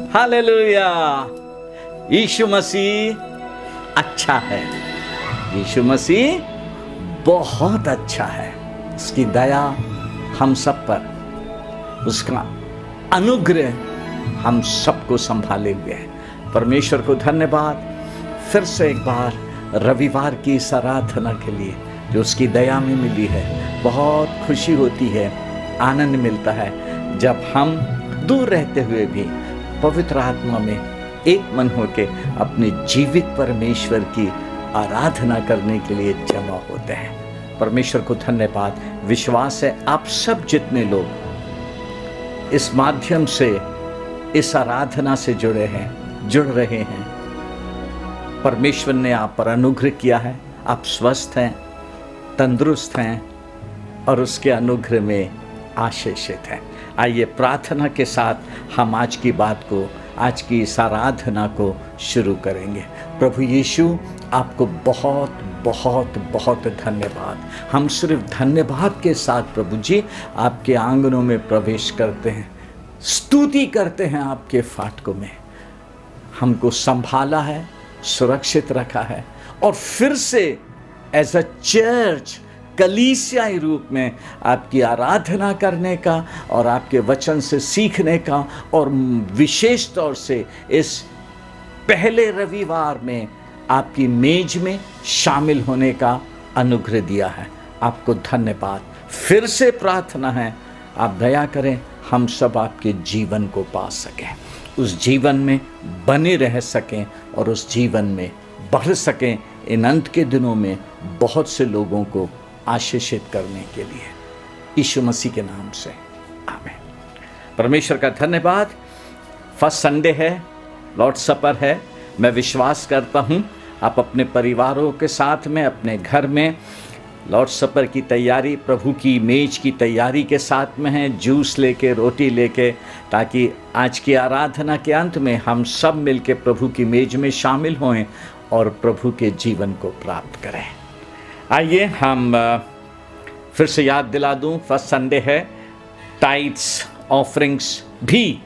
Hallelujah. यीशु मसीह अच्छा है। यीशु मसीह बहुत अच्छा है। उसकी दया हम सब पर, उसका अनुग्रह हम सबको संभाले हुए है। परमेश्वर को धन्यवाद फिर से एक बार रविवार की इस आराधना के लिए जो उसकी दया में मिली है। बहुत खुशी होती है, आनंद मिलता है जब हम दूर रहते हुए भी पवित्र आत्मा में एक मन होके अपने जीवित परमेश्वर की आराधना करने के लिए जमा होते हैं। परमेश्वर को धन्यवाद। विश्वास है आप सब जितने लोग इस माध्यम से इस आराधना से जुड़ रहे हैं, परमेश्वर ने आप पर अनुग्रह किया है। आप स्वस्थ हैं, तंदुरुस्त हैं और उसके अनुग्रह में आशीषित हैं। आइए प्रार्थना के साथ हम आज की बात को, आज की इस आराधना को शुरू करेंगे। प्रभु यीशु आपको बहुत बहुत बहुत धन्यवाद। हम सिर्फ धन्यवाद के साथ प्रभु जी आपके आंगनों में प्रवेश करते हैं, स्तुति करते हैं आपके फाटकों में। हमको संभाला है, सुरक्षित रखा है और फिर से एज अ चर्च कलीसियाई रूप में आपकी आराधना करने का और आपके वचन से सीखने का और विशेष तौर से इस पहले रविवार में आपकी मेज में शामिल होने का अनुग्रह दिया है। आपको धन्यवाद। फिर से प्रार्थना है आप दया करें, हम सब आपके जीवन को पा सकें, उस जीवन में बने रह सकें और उस जीवन में बढ़ सकें। इन अंत के दिनों में बहुत से लोगों को आशीषित करने के लिए यीशु मसीह के नाम से आमीन। परमेश्वर का धन्यवाद। फर्स्ट संडे है, लॉर्ड सपर है। मैं विश्वास करता हूँ आप अपने परिवारों के साथ में अपने घर में लॉर्ड सपर की तैयारी, प्रभु की मेज की तैयारी के साथ में हैं, जूस लेके, रोटी लेके, ताकि आज की आराधना के अंत में हम सब मिलके प्रभु की मेज में शामिल हों और प्रभु के जीवन को प्राप्त करें। आइए हम फिर से याद दिला दूं, फर्स्ट संडे है। टाइट्स, ऑफरिंग्स भी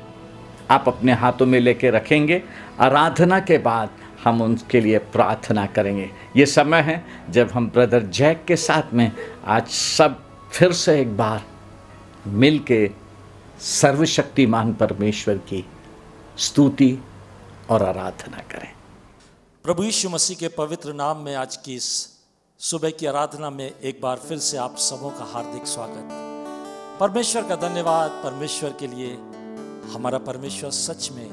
आप अपने हाथों में लेके रखेंगे। आराधना के बाद हम उनके लिए प्रार्थना करेंगे। ये समय है जब हम ब्रदर जैक के साथ में आज सब फिर से एक बार मिल के सर्वशक्तिमान परमेश्वर की स्तुति और आराधना करें। प्रभु यीशु मसीह के पवित्र नाम में आज की इस सुबह की आराधना में एक बार फिर से आप सबों का हार्दिक स्वागत। परमेश्वर का धन्यवाद। परमेश्वर के लिए हमारा परमेश्वर सच में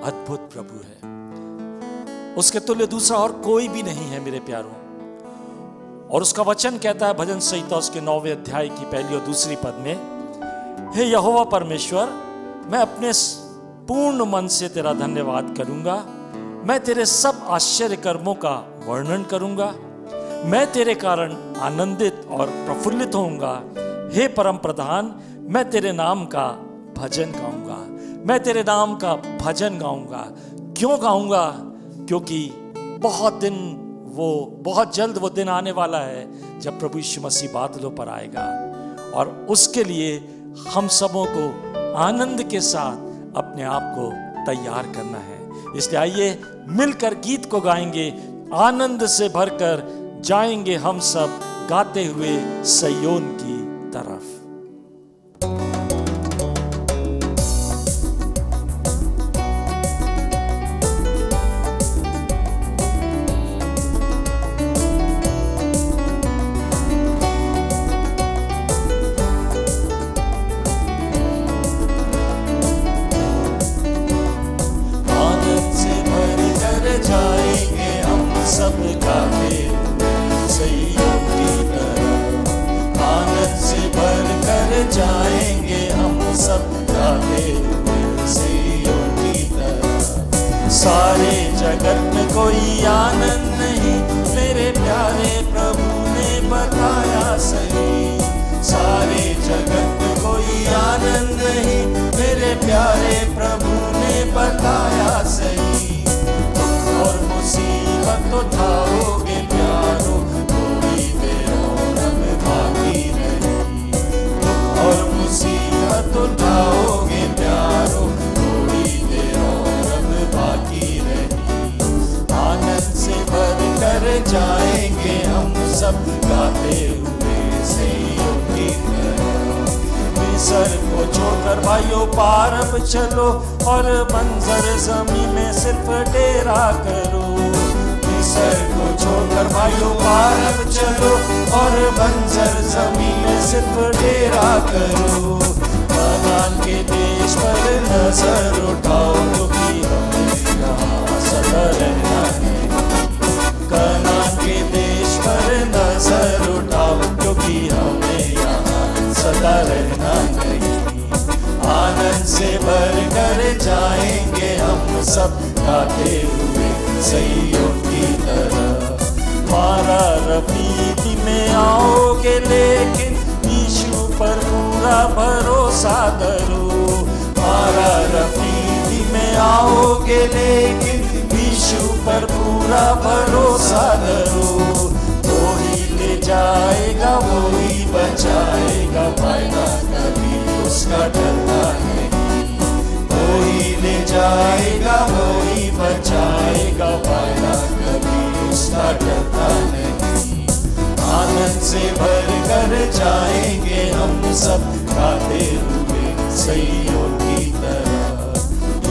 अद्भुत प्रभु है। उसके तुल्य दूसरा और कोई भी नहीं है मेरे प्यारों। और उसका वचन कहता है भजन संहिता उसके 9वें अध्याय की पहली और दूसरी पद में, हे यहोवा परमेश्वर, मैं अपने पूर्ण मन से तेरा धन्यवाद करूंगा। मैं तेरे सब आश्चर्य कर्मों का वर्णन करूंगा। मैं तेरे कारण आनंदित और प्रफुल्लित होऊंगा। हे परम प्रधान, मैं तेरे नाम का भजन गाऊंगा। मैं तेरे नाम का भजन गाऊंगा। क्यों गाऊंगा? क्योंकि बहुत जल्द वो दिन आने वाला है जब प्रभु यीशु मसीह बादलों पर आएगा और उसके लिए हम सबों को आनंद के साथ अपने आप को तैयार करना है। इसलिए आइए मिलकर गीत को गाएंगे। आनंद से भरकर जाएंगे हम सब गाते हुए सिय्योन की तरफ। सारे जगत में कोई आनंद नहीं, मेरे प्यारे प्रभु ने बताया सही। सारे जगत में कोई आनंद नहीं, मेरे प्यारे प्रभु ने बताया सही। दुख और मुसीबत उठाओगे प्यारो, कोई बेरौनक बाकी नहीं। दुख और मुसीबत मिस्र को छोड़कर भाइयों पार अब चलो और बंजर जमीन में सिर्फ डेरा करो। मिस्र को छोड़कर भाइयों पार अब चलो और बंजर जमीन में सिर्फ डेरा करो। कनान के देश पर नजर उठाओ क्योंकि हमें यहाँ सदा रहना है। कनान के देश पर नजर उठाओ क्योंकि हमें यहाँ सदा रहना नहीं। आनंद से भर कर जाएंगे हम सब गाते हुए सैयों की तरह। मारा रफीदी में आओगे लेकिन यीशु पर पूरा भरोसा करो। मारा रफीदी में आओगे लेकिन यीशु पर पूरा भरोसा करो। वही ले जाएगा वही बचाएगा, फायदा कभी उसका डरना नहीं। वही ले जाएगा वही बचाएगा, फायदा कभी उसका डरना नहीं। आनंद से भर कर जाएंगे हम सब गाते हुए सैयों की तरह।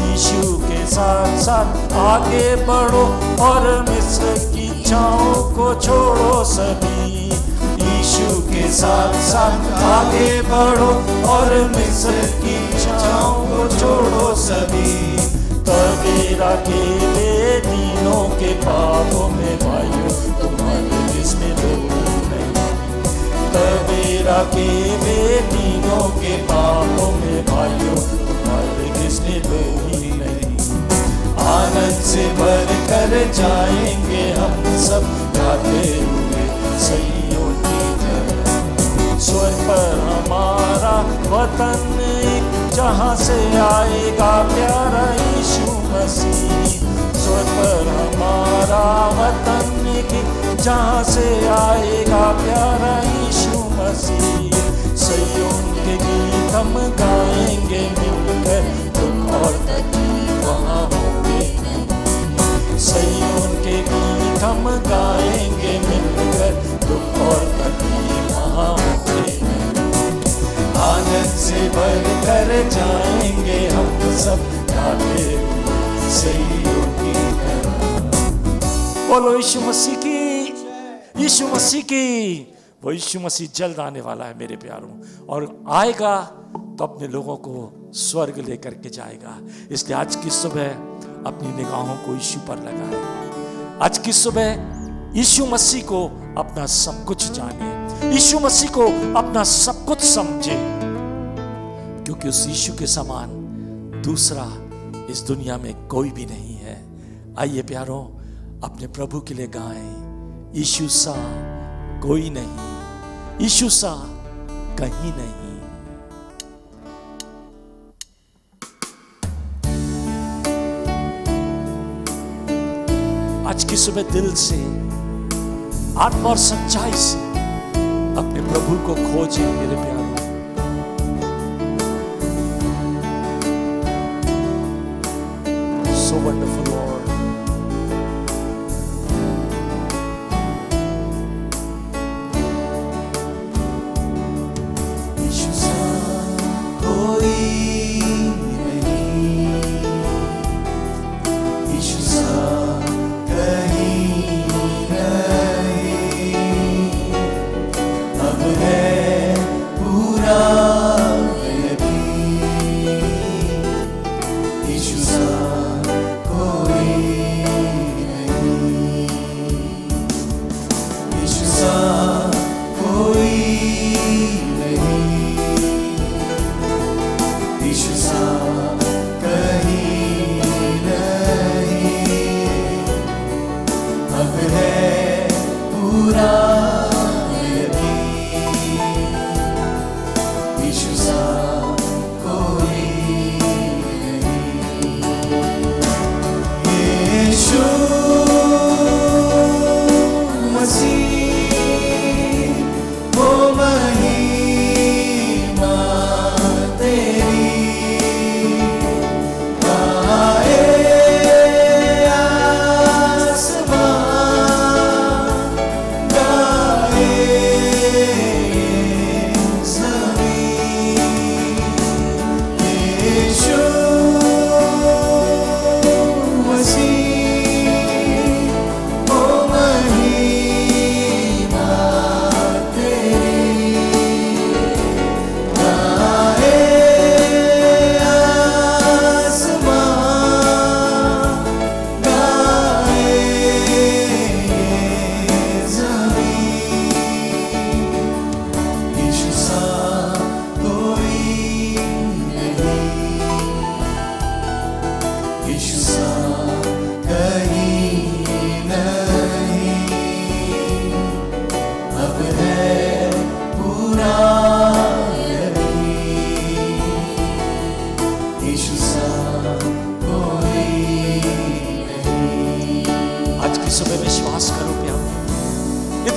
यीशु के साथ साथ आगे बढ़ो और मिस्र की इच्छाओं को छोड़ो सभी। यीशु के साथ साथ आगे बढ़ो और मिस्र की इच्छाओं को छोड़ो सभी। तबेरा के दिनों के पापों में भाइयों तुम्हारे जिसमें लोग नहीं। तबेरा के दिनों के पापों में भाइयों तुम्हारे जिसमें लोग ही नहीं। आनंद से भर कर जाएंगे हम सब गाते हुए सैयों की तरह। स्वर्ग पर हमारा वतन जहाँ से आएगा प्यारा यीशु मसीह। स्वर्ग पर हमारा वतन जहाँ से आएगा प्यारा यीशु मसीह। सैयोन के गीत हम गाएंगे मिलकर, दुख और तकलीफ वहाँ होंगे नहीं। सैयोन के गीत हम गाएंगे मिलकर, दुख और तकलीफ वहाँ होंगे नहीं। आनंद से भर कर जाएंगे हम सब गाते हुए सैयों की तरह। बोलो यीशु मसीह की, यीशु मसीह की। वो यीशु मसीह जल्द आने वाला है मेरे प्यारों, और आएगा तो अपने लोगों को स्वर्ग लेकर के जाएगा। इसलिए आज की सुबह अपनी निगाहों को यीशु पर लगाए। आज की सुबह यीशु मसीह को अपना सब कुछ जाने, यीशु मसीह को अपना सब कुछ समझे, क्योंकि उस यीशु के समान दूसरा इस दुनिया में कोई भी नहीं है। आइए प्यारों, अपने प्रभु के लिए गाएं, यीशु सा कोई नहीं, यीशु सा कहीं नहीं। आज की सुबह दिल से, आत्मा और सच्चाई से अपने प्रभु को खोजें मेरे प्यारों। So wonderful Lord.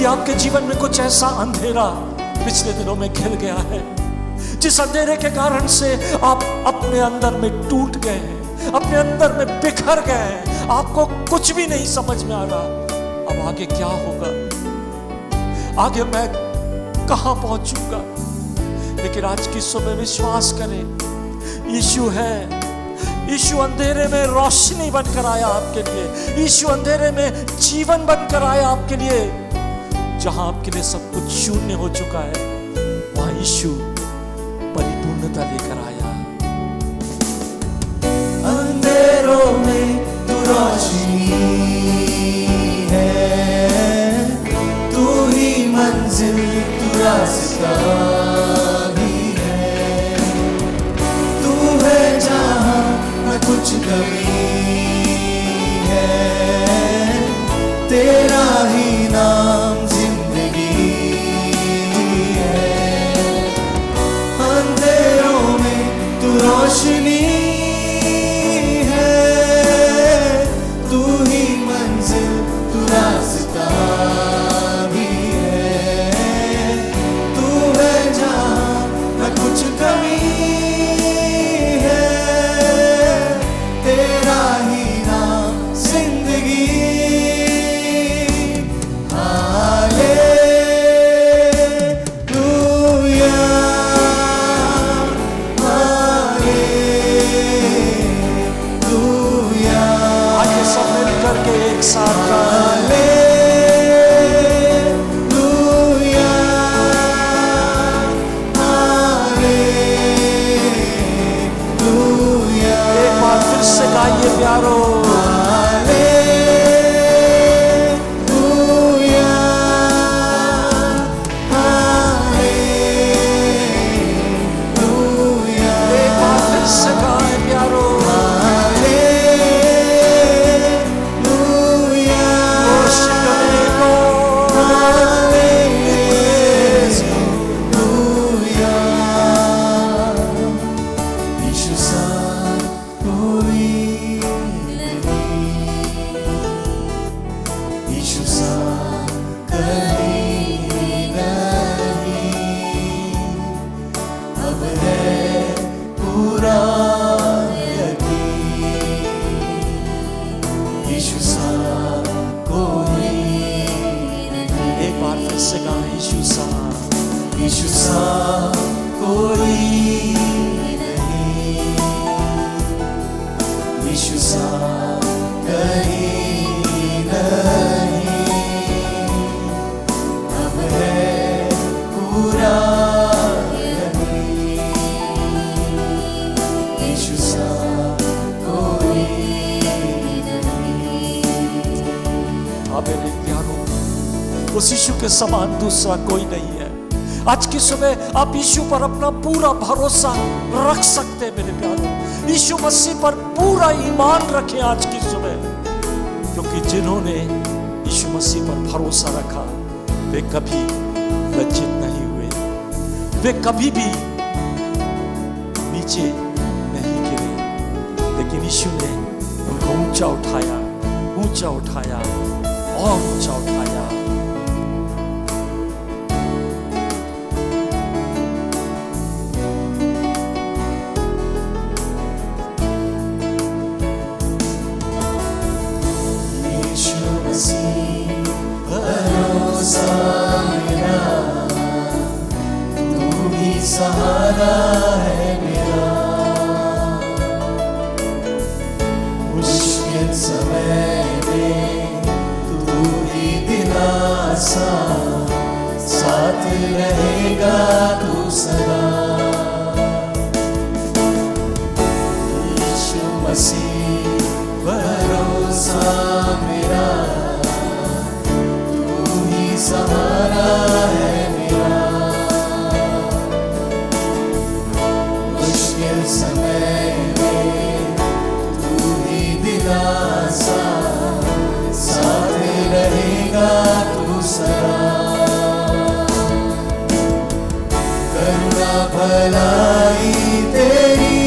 आपके जीवन में कुछ ऐसा अंधेरा पिछले दिनों में घिर गया है, जिस अंधेरे के कारण से आप अपने अंदर में टूट गए हैं, अपने अंदर में बिखर गए हैं, आपको कुछ भी नहीं समझ में आ रहा अब आगे क्या होगा, आगे मैं कहां पहुंचूंगा। लेकिन आज की सुबह विश्वास करें, यीशु है। यीशु अंधेरे में रोशनी बनकर आया आपके लिए, यीशु अंधेरे में जीवन बनकर आया आपके लिए। जहां आपके लिए सब कुछ शून्य हो चुका है, वहां यीशु परिपूर्णता लेकर आया। अंधेरों में तू रोशनी है, तू ही मंजिल, तू रास्ता भी है, तू है जहां न कुछ कमी है, तेरा ही नाम जिंदगी है। अंधेरों में तू रोशनी है, तू ही मंजिल, तू रास्ता भी है, तू है जहां न कुछ कमी है, तेरा ही नाम जिंदगी। एक साथ एक बार फिर से गाइए प्यारो। एक बार फिर से गाए प्यारो। यीशु सा कोई नहीं, यीशु सा कहीं नहीं, अब है पूरा यकीन, यीशु सा कोई नहीं। अब मेरे प्यारों, उस यीशु के समान दूसरा कोई नहीं है। आज की सुबह आप यीशु पर अपना पूरा भरोसा रख सकते हैं मेरे प्यारों। यीशु मसीह पर पूरा ईमान रखें आज की सुबह, क्योंकि जिन्होंने यीशु मसीह पर भरोसा रखा वे कभी लज्जित नहीं हुए, वे कभी भी नीचे नहीं गिरे, लेकिन यीशु ने उनको ऊंचा उठाया, ऊंचा उठाया और ऊंचा उठाया। सहारा है मेरा, मुश्किल समय में तू ही दिलासा, साथ रहेगा तू सदा। यीशु मसीह भरोसा मेरा, तू ही सहारा है मेरा, समय में तू ही दिलासा, साथ रहेगा तू सदा। करुणा भलाई तेरी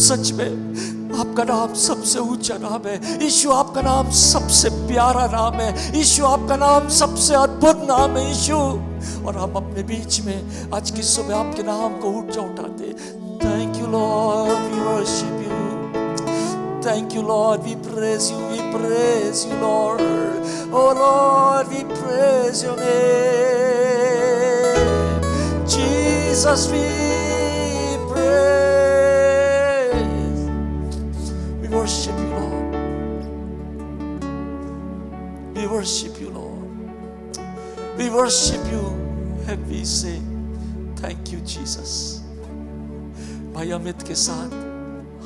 सच में आपका नाम सबसे ऊंचा नाम है। यीशु आपका नाम सबसे प्यारा नाम है। यीशु आपका नाम सबसे अद्भुत नाम है यीशु। और हम अपने बीच में आज की सुबह आपके नाम को ऊंचा उठाते। Thank you Lord, we worship you. Thank you, Lord. We praise you. We praise you, Lord. Oh, Lord, we praise your name. Jesus, we praise. We worship you, Lord. We worship you, Lord. We worship you. And we say, thank you, Jesus. भाई अमित के साथ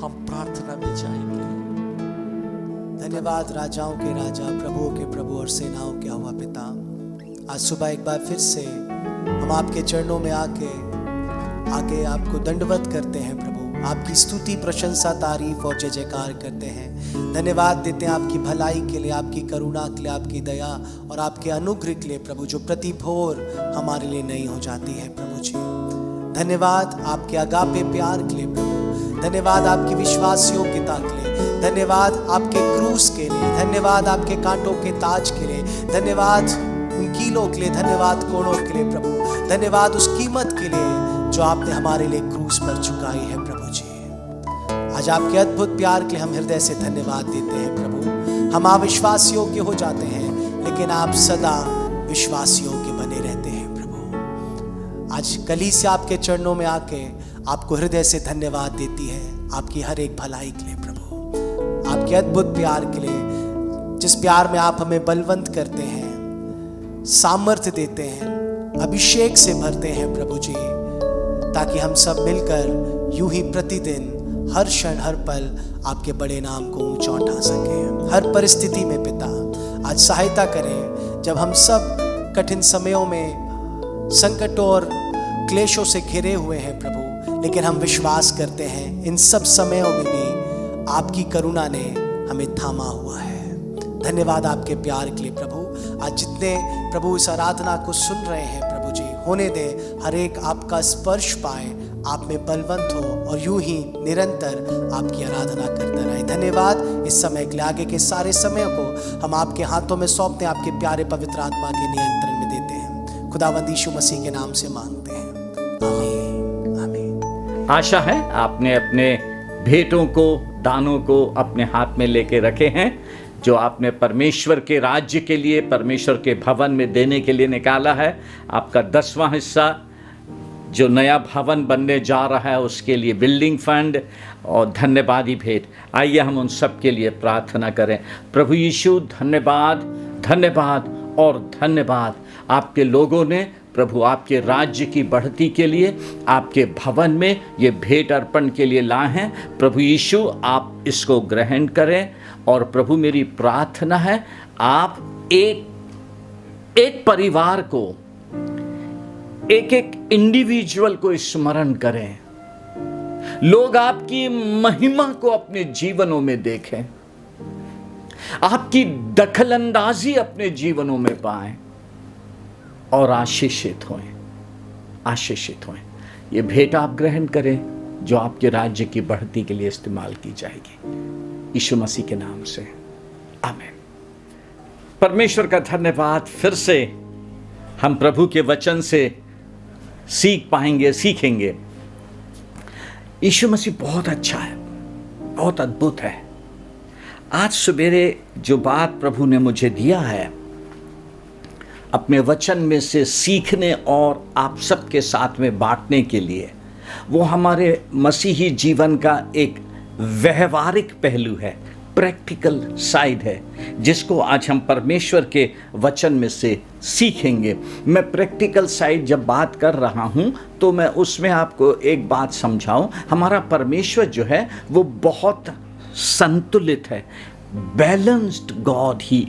हम प्रार्थना में जाएंगे। धन्यवाद राजाओं के राजा, प्रभुओं के प्रभु और सेनाओं के हुआ पिता। आज सुबह एक बार फिर से हम आपके चरणों में आके आपको दंडवत करते हैं प्रभु। आपकी स्तुति, प्रशंसा, तारीफ और जय जयकार करते हैं। धन्यवाद देते हैं आपकी भलाई के लिए, आपकी करुणा के लिए, आपकी दया और आपके अनुग्रह के लिए प्रभु, जो प्रति भोर हमारे लिए नई हो जाती है प्रभु जी। धन्यवाद आपके अगापे प्यार के लिए प्रभु। धन्यवाद आपकी विश्वास योग्यता के लिए। धन्यवाद आपके क्रूस के लिए। धन्यवाद आपके कांटों के ताज के लिए। धन्यवाद उन कीलों के लिए। धन्यवाद कोड़ों के लिए प्रभु। धन्यवाद उस कीमत के लिए जो आपने हमारे लिए क्रूस पर चुकाई है प्रभु जी। आज आपके अद्भुत प्यार के लिए हम हृदय से धन्यवाद देते हैं प्रभु। हम अविश्वास योग्य हो जाते हैं, लेकिन आप सदा विश्वास योग्य बने रहते हैं प्रभु। आज कलीसिया आपके चरणों में आके आपको हृदय से धन्यवाद देती है, आपकी हर एक भलाई के लिए प्रभु, आपके अद्भुत प्यार के लिए, जिस प्यार में आप हमें बलवंत करते हैं, सामर्थ्य देते हैं, अभिषेक से भरते हैं प्रभु जी, ताकि हम सब मिलकर यूं ही प्रतिदिन हर क्षण हर पल आपके बड़े नाम को ऊंचा उठा सकें। हर परिस्थिति में पिता आज सहायता करें, जब हम सब कठिन समयों में संकटों और क्लेशों से घिरे हुए हैं प्रभु, लेकिन हम विश्वास करते हैं इन सब समयों में भी आपकी करुणा ने हमें थामा हुआ है। धन्यवाद आपके प्यार के लिए प्रभु। आज जितने प्रभु इस आराधना को सुन रहे हैं प्रभु जी, होने दे हर एक आपका स्पर्श पाए, आप में बलवंत हो और यूं ही निरंतर आपकी आराधना करते रहे। धन्यवाद इस समय के लिए। आगे के सारे समय को हम आपके हाथों में सौंपते हैं, आपके प्यारे पवित्र आत्मा के नियंत्रण में देते हैं। खुदावंद यीशु मसीह के नाम से मांगते हैं, आमीन। आशा है आपने अपने भेंटों को, दानों को अपने हाथ में लेके रखे हैं, जो आपने परमेश्वर के राज्य के लिए, परमेश्वर के भवन में देने के लिए निकाला है। आपका 10वां हिस्सा जो नया भवन बनने जा रहा है, उसके लिए बिल्डिंग फंड और धन्यवादी भेंट। आइए हम उन सब के लिए प्रार्थना करें। प्रभु यीशु, धन्यवाद, धन्यवाद और धन्यवाद। आपके लोगों ने प्रभु आपके राज्य की बढ़ती के लिए आपके भवन में ये भेंट अर्पण के लिए लाए हैं। प्रभु यीशु, आप इसको ग्रहण करें। और प्रभु मेरी प्रार्थना है, आप एक परिवार को, एक इंडिविजुअल को स्मरण करें। लोग आपकी महिमा को अपने जीवनों में देखें, आपकी दखलंदाजी अपने जीवनों में पाएं और आशीषित हों, आशीषित हों। ये भेंट आप ग्रहण करें जो आपके राज्य की बढ़ती के लिए इस्तेमाल की जाएगी, यीशु मसीह के नाम से, आमीन। परमेश्वर का धन्यवाद। फिर से हम प्रभु के वचन से सीखेंगे। यीशु मसीह बहुत अच्छा है, बहुत अद्भुत है। आज सवेरे जो बात प्रभु ने मुझे दिया है अपने वचन में से सीखने और आप सबके साथ में बांटने के लिए, वो हमारे मसीही जीवन का एक व्यवहारिक पहलू है, प्रैक्टिकल साइड है, जिसको आज हम परमेश्वर के वचन में से सीखेंगे। मैं प्रैक्टिकल साइड जब बात कर रहा हूँ तो मैं उसमें आपको एक बात समझाऊं। हमारा परमेश्वर जो है वो बहुत संतुलित है, balanced God he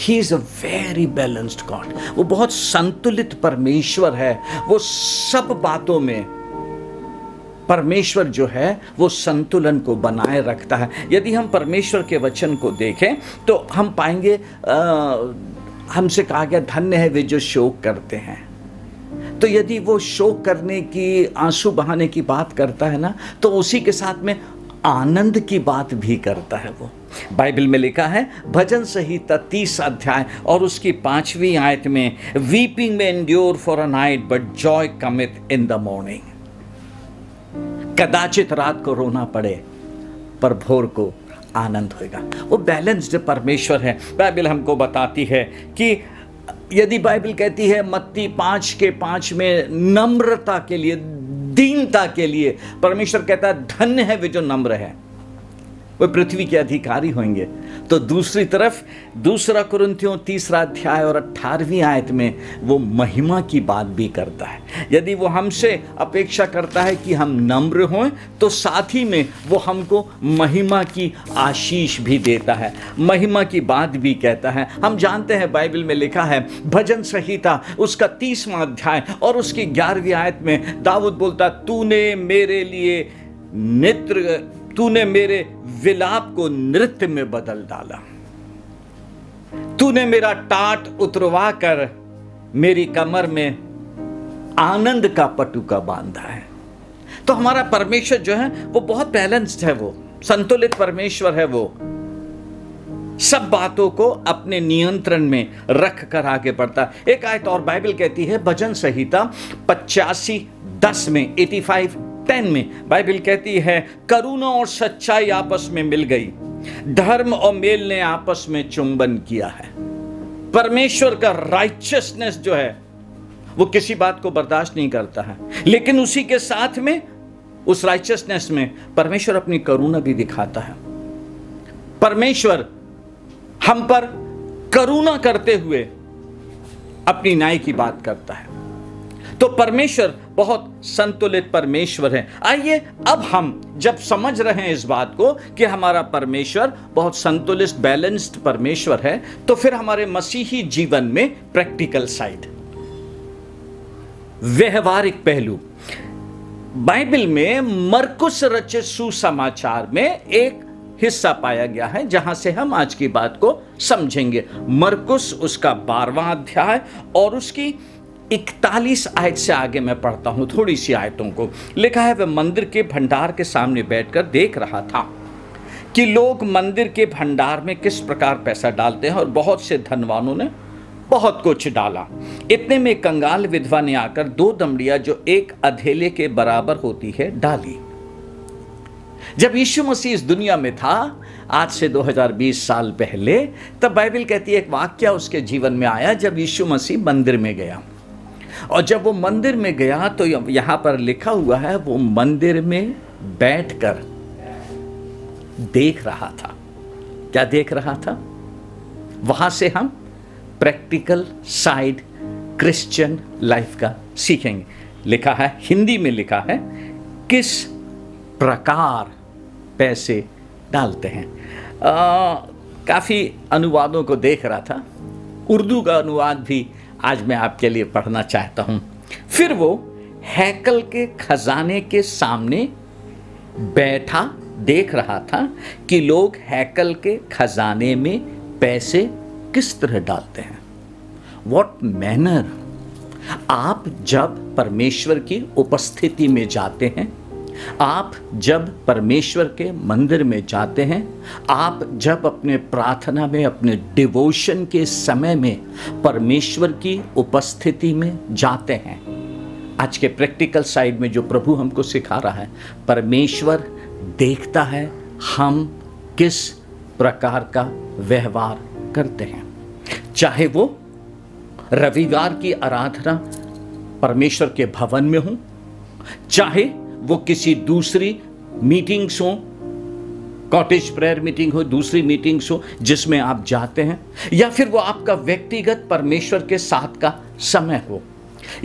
is a very balanced God. वो बहुत संतुलित परमेश्वर है। वो सब बातों में परमेश्वर जो है वो संतुलन को बनाए रखता है। यदि हम परमेश्वर के वचन को देखें तो हम पाएंगे, हमसे कहा गया धन्य है वे जो शोक करते हैं। तो यदि वो शोक करने की, आंसू बहाने की बात करता है ना, तो उसी के साथ में आनंद की बात भी करता है। वो बाइबल में लिखा है भजन संहिता 30 अध्याय और उसकी 5वीं आयत में, वीपिंग में endure for a night but joy cometh in the morning. कदाचित रात को रोना पड़े पर भोर को आनंद होगा। वो बैलेंस्ड परमेश्वर है। बाइबल हमको बताती है कि यदि बाइबल कहती है मत्ती 5:5 में नम्रता के लिए, दीनता के लिए, परमेश्वर कहता है धन्य है वे जो नम्र है, वे पृथ्वी के अधिकारी होंगे। तो दूसरी तरफ 2 कुरिन्थियों 3 अध्याय और 18वीं आयत में वो महिमा की बात भी करता है। यदि वो हमसे अपेक्षा करता है कि हम नम्र हों, तो साथ ही में वो हमको महिमा की आशीष भी देता है, महिमा की बात भी कहता है। हम जानते हैं बाइबल में लिखा है भजन संहिता उसका 30वां अध्याय और उसकी 11वीं आयत में दाऊद बोलता, तूने मेरे विलाप को नृत्य में बदल डाला, तूने मेरा टाट उतरवा कर मेरी कमर में आनंद का पटुका बांधा है। तो हमारा परमेश्वर जो है वो बहुत बैलेंस्ड है, वो संतुलित परमेश्वर है। वो सब बातों को अपने नियंत्रण में रख कर आगे बढ़ता। एक आयत और बाइबल कहती है भजन संहिता 85:10 में, 85:10 में बाइबल कहती है, करुणा और सच्चाई आपस में मिल गई, धर्म और मेल ने आपस में चुंबन किया है। परमेश्वर का राइचियसनेस जो है वो किसी बात को बर्दाश्त नहीं करता है, लेकिन उसी के साथ में, उस राइचियसनेस में परमेश्वर अपनी करुणा भी दिखाता है। परमेश्वर हम पर करुणा करते हुए अपनी न्याय की बात करता है। तो परमेश्वर बहुत संतुलित परमेश्वर है। आइए अब हम जब समझ रहे हैं इस बात को कि हमारा परमेश्वर बहुत संतुलित बैलेंस्ड परमेश्वर है, तो फिर हमारे मसीही जीवन में प्रैक्टिकल साइड, व्यवहारिक पहलू, बाइबल में मरकुस रचित सुसमाचार में एक हिस्सा पाया गया है जहां से हम आज की बात को समझेंगे। मरकुस उसका 12वां अध्याय और उसकी 41 आयत से आगे मैं पढ़ता हूं, थोड़ी सी आयतों को। लिखा है, वह मंदिर के भंडार के सामने बैठकर देख रहा था कि लोग मंदिर के भंडार में किस प्रकार पैसा डालते हैं, और बहुत से धनवानों ने बहुत कुछ डाला। इतने में कंगाल विधवा ने आकर 2 दमड़ियां जो एक अधेले के बराबर होती है डाली। जब यीशु मसीह इस दुनिया में था, आज से 2020 साल पहले, तब बाइबल कहती है एक वाक्य उसके जीवन में आया जब यीशु मसीह मंदिर में गया। और जब वो मंदिर में गया तो यहां पर लिखा हुआ है वो मंदिर में बैठकर देख रहा था। क्या देख रहा था? वहां से हम प्रैक्टिकल साइड क्रिश्चियन लाइफ का सीखेंगे। लिखा है, हिंदी में लिखा है, किस प्रकार पैसे डालते हैं। काफ़ी अनुवादों को देख रहा था, उर्दू का अनुवाद भी आज मैं आपके लिए पढ़ना चाहता हूँ। फिर वो हैकल के खजाने के सामने बैठा देख रहा था कि लोग हैकल के खजाने में पैसे किस तरह डालते हैं। What manner. आप जब परमेश्वर की उपस्थिति में जाते हैं, आप जब परमेश्वर के मंदिर में जाते हैं, आप जब अपने प्रार्थना में, अपने डिवोशन के समय में परमेश्वर की उपस्थिति में जाते हैं, आज के प्रैक्टिकल साइड में जो प्रभु हमको सिखा रहा है, परमेश्वर देखता है हम किस प्रकार का व्यवहार करते हैं। चाहे वो रविवार की आराधना परमेश्वर के भवन में हो, चाहे वो किसी दूसरी मीटिंग्स हो, कॉटेज प्रेयर मीटिंग हो, दूसरी मीटिंग्स हो जिसमें आप जाते हैं, या फिर वो आपका व्यक्तिगत परमेश्वर के साथ का समय हो,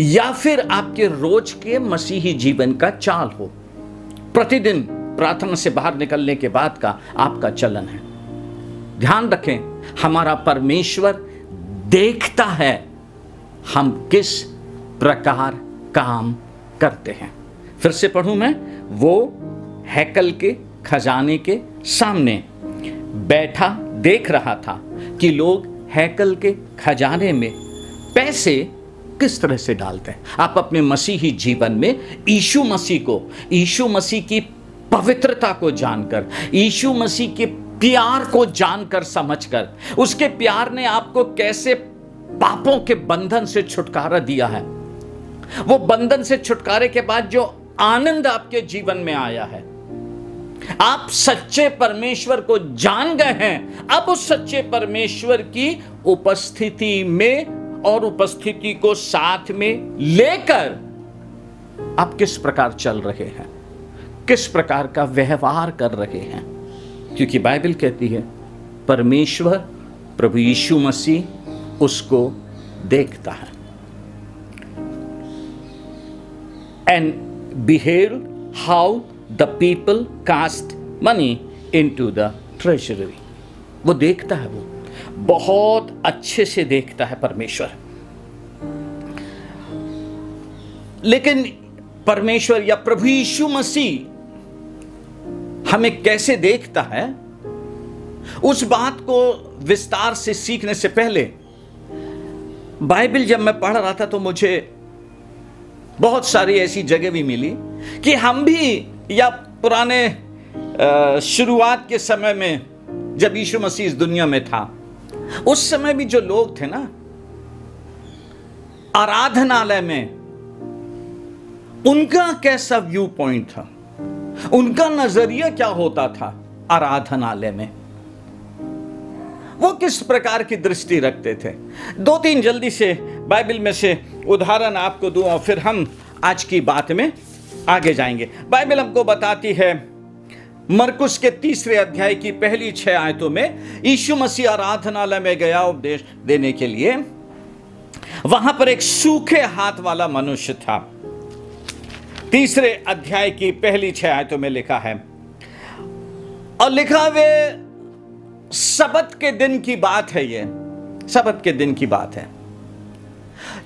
या फिर आपके रोज के मसीही जीवन का चाल हो, प्रतिदिन प्रार्थना से बाहर निकलने के बाद का आपका चलन है। ध्यान रखें, हमारा परमेश्वर देखता है हम किस प्रकार काम करते हैं। फिर से पढ़ूं मैं, वो हैकल के खजाने के सामने बैठा देख रहा था कि लोग हैकल के खजाने में पैसे किस तरह से डालते हैं? आप अपने मसीही जीवन में यीशु मसीह को, यीशु मसीह की पवित्रता को जानकर, यीशु मसीह के प्यार को जानकर समझकर, उसके प्यार ने आपको कैसे पापों के बंधन से छुटकारा दिया है, वो बंधन से छुटकारे के बाद जो आनंद आपके जीवन में आया है, आप सच्चे परमेश्वर को जान गए हैं। अब उस सच्चे परमेश्वर की उपस्थिति में और उपस्थिति को साथ में लेकर आप किस प्रकार चल रहे हैं, किस प्रकार का व्यवहार कर रहे हैं। क्योंकि बाइबल कहती है परमेश्वर प्रभु यीशु मसीह उसको देखता है। And behave how the people cast money into the treasury. वो देखता है, वो बहुत अच्छे से देखता है परमेश्वर। लेकिन परमेश्वर या प्रभु यीशु मसीह हमें कैसे देखता है, उस बात को विस्तार से सीखने से पहले बाइबल जब मैं पढ़ रहा था तो मुझे बहुत सारी ऐसी जगह भी मिली कि हम भी, या पुराने शुरुआत के समय में जब यीशु मसीह इस दुनिया में था, उस समय भी जो लोग थे ना, आराधनालय में उनका कैसा व्यू पॉइंट था, उनका नजरिया क्या होता था आराधनालय में, वो किस प्रकार की दृष्टि रखते थे। 2-3 जल्दी से बाइबल में से उदाहरण आपको दूं और फिर हम आज की बात में आगे जाएंगे। बाइबल हमको बताती है मरकुस के 3 अध्याय की पहली 6 आयतों में यीशु मसीह आराधनालय में गया उपदेश देने के लिए। वहां पर एक सूखे हाथ वाला मनुष्य था। 3 अध्याय की पहली 6 आयतों में लिखा है, और लिखा वे सबत के दिन की बात है, ये सबत के दिन की बात है।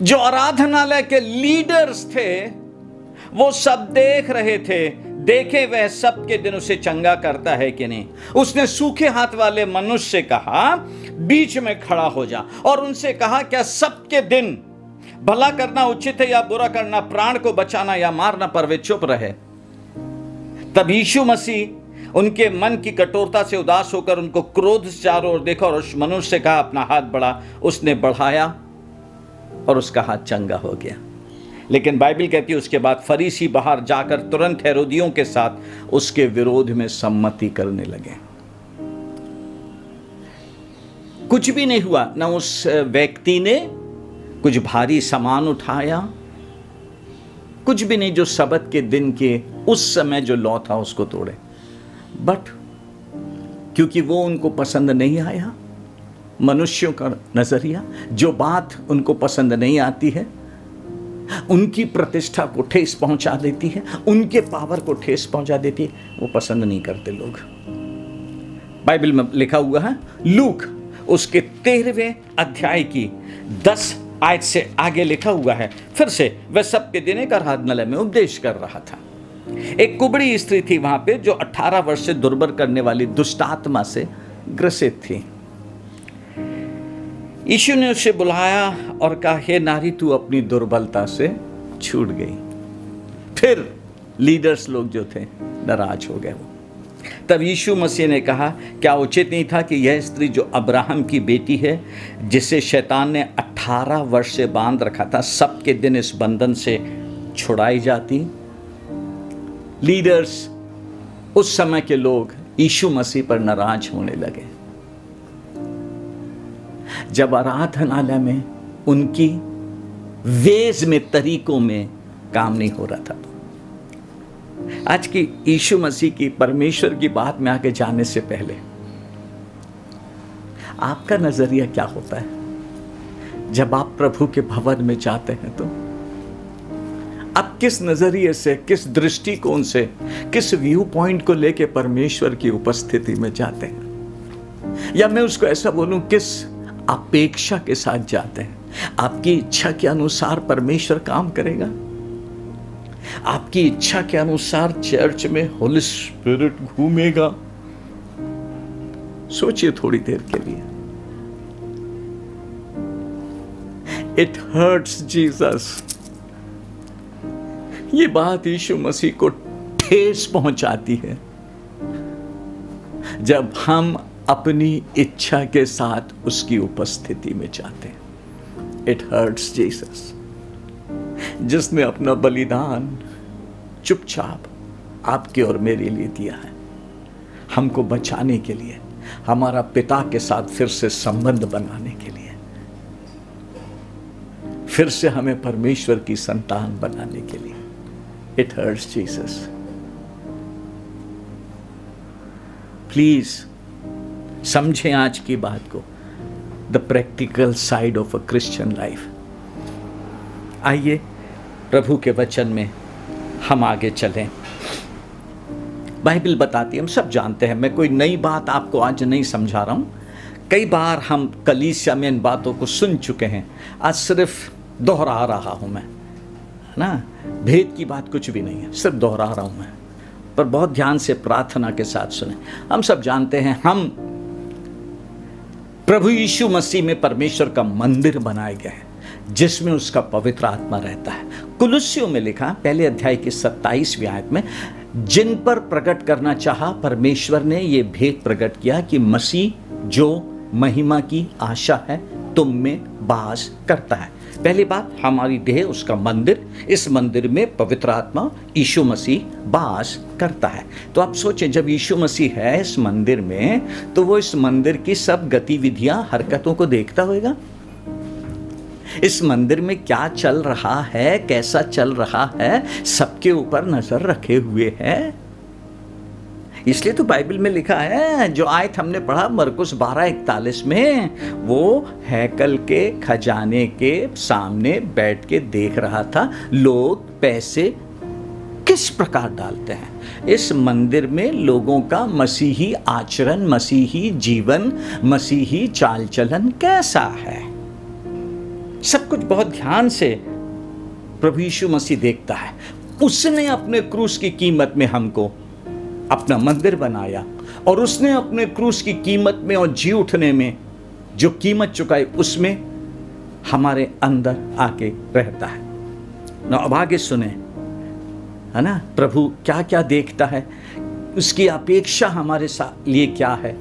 जो आराधनालय के लीडर्स थे वो सब देख रहे थे, देखे वह सब के दिन उसे चंगा करता है कि नहीं। उसने सूखे हाथ वाले मनुष्य से कहा बीच में खड़ा हो जा, और उनसे कहा क्या सबके दिन भला करना उचित है या बुरा करना, प्राण को बचाना या मारना? पर वे चुप रहे। तब यीशु मसीह उनके मन की कठोरता से उदास होकर उनको क्रोध से चारों ओर देखा और उस मनुष्य से कहा अपना हाथ बढ़ा। उसने बढ़ाया और उसका हाथ चंगा हो गया। लेकिन बाइबल कहती है उसके बाद फरीसी बाहर जाकर तुरंत हेरोदियों के साथ उसके विरोध में सम्मति करने लगे। कुछ भी नहीं हुआ, ना उस व्यक्ति ने कुछ भारी सामान उठाया, कुछ भी नहीं, जो सबत के दिन के उस समय जो लॉ था उसको तोड़े। बट क्योंकि वो उनको पसंद नहीं आया, मनुष्यों का नजरिया, जो बात उनको पसंद नहीं आती है, उनकी प्रतिष्ठा को ठेस पहुंचा देती है, उनके पावर को ठेस पहुंचा देती है, वो पसंद नहीं करते लोग। बाइबल में लिखा हुआ है लूक उसके 13वें अध्याय की 10 आयत से आगे लिखा हुआ है, फिर से वह सबके दिन एक आराधनालय में उपदेश कर रहा था। एक कुबड़ी स्त्री थी वहां पे जो 18 वर्ष से दुर्बल करने वाली दुष्ट आत्मा से ग्रसित थी। यीशु ने उसे बुलाया और कहा, हे नारी, तू अपनी दुर्बलता से छूट गई। फिर लीडर्स लोग जो थे नाराज हो गए। वो तब यीशु मसीह ने कहा, क्या उचित नहीं था कि यह स्त्री जो अब्राहम की बेटी है, जिसे शैतान ने 18 वर्ष से बांध रखा था, सबके दिन इस बंधन से छुड़ाई जाती? लीडर्स, उस समय के लोग यीशु मसीह पर नाराज होने लगे जब आराधनालय में उनकी वेज में, तरीकों में काम नहीं हो रहा था। आज की यीशु मसीह की, परमेश्वर की बात में आगे जाने से पहले आपका नजरिया क्या होता है जब आप प्रभु के भवन में जाते हैं? तो आप किस नजरिए से, किस दृष्टिकोण से, किस व्यू पॉइंट को लेके परमेश्वर की उपस्थिति में जाते हैं? या मैं उसको ऐसा बोलूं, किस अपेक्षा के साथ जाते हैं? आपकी इच्छा के अनुसार परमेश्वर काम करेगा? आपकी इच्छा के अनुसार चर्च में होली स्पिरिट घूमेगा? सोचिए थोड़ी देर के लिए। It hurts Jesus. ये बात यीशु मसीह को ठेस पहुंचाती है जब हम अपनी इच्छा के साथ उसकी उपस्थिति में जाते हैं। इट हर्ट्स जीसस, जिसने अपना बलिदान चुपचाप आपके और मेरे लिए दिया है, हमको बचाने के लिए, हमारा पिता के साथ फिर से संबंध बनाने के लिए, फिर से हमें परमेश्वर की संतान बनाने के लिए। It hurts Jesus. प्लीज समझें आज की बात को, the practical side of a Christian life. आइए प्रभु के वचन में हम आगे चलें। बाइबल बताती है, हम सब जानते हैं, मैं कोई नई बात आपको आज नहीं समझा रहा हूं। कई बार हम कलीसिया में इन बातों को सुन चुके हैं, आज सिर्फ दोहरा रहा हूं मैं, है ना। भेद की बात कुछ भी नहीं है, सिर्फ दोहरा रहा हूं मैं, पर बहुत ध्यान से प्रार्थना के साथ सुने। हम सब जानते हैं, हम प्रभु यीशु मसीह में परमेश्वर का मंदिर बनाए गए हैं, जिसमें उसका पवित्र आत्मा रहता है। कुलुस्सियों में लिखा पहले अध्याय की 27वीं आयत में, जिन पर प्रकट करना चाहा परमेश्वर ने ये भेद प्रकट किया कि मसीह जो महिमा की आशा है तुम में वास करता है। पहली बात, हमारी देह उसका मंदिर, इस मंदिर में पवित्र आत्मा यीशु मसीह वास करता है। तो आप सोचें, जब यीशु मसीह है इस मंदिर में, तो वो इस मंदिर की सब गतिविधियां, हरकतों को देखता होगा। इस मंदिर में क्या चल रहा है, कैसा चल रहा है, सबके ऊपर नजर रखे हुए है। इसलिए तो बाइबल में लिखा है, जो आयत हमने पढ़ा मरकुस 12:41 में, वो हैकल के खजाने के सामने बैठ के देख रहा था लोग पैसे किस प्रकार डालते हैं। इस मंदिर में लोगों का मसीही आचरण, मसीही जीवन, मसीही चाल चलन कैसा है, सब कुछ बहुत ध्यान से प्रभु यीशु मसीह देखता है। उसने अपने क्रूस की कीमत में हमको अपना मंदिर बनाया, और उसने अपने क्रूस की कीमत में और जी उठने में जो कीमत चुकाई, उसमें हमारे अंदर आके रहता है ना। अब आगे सुने, है ना, प्रभु क्या क्या देखता है, उसकी अपेक्षा हमारे लिए क्या है,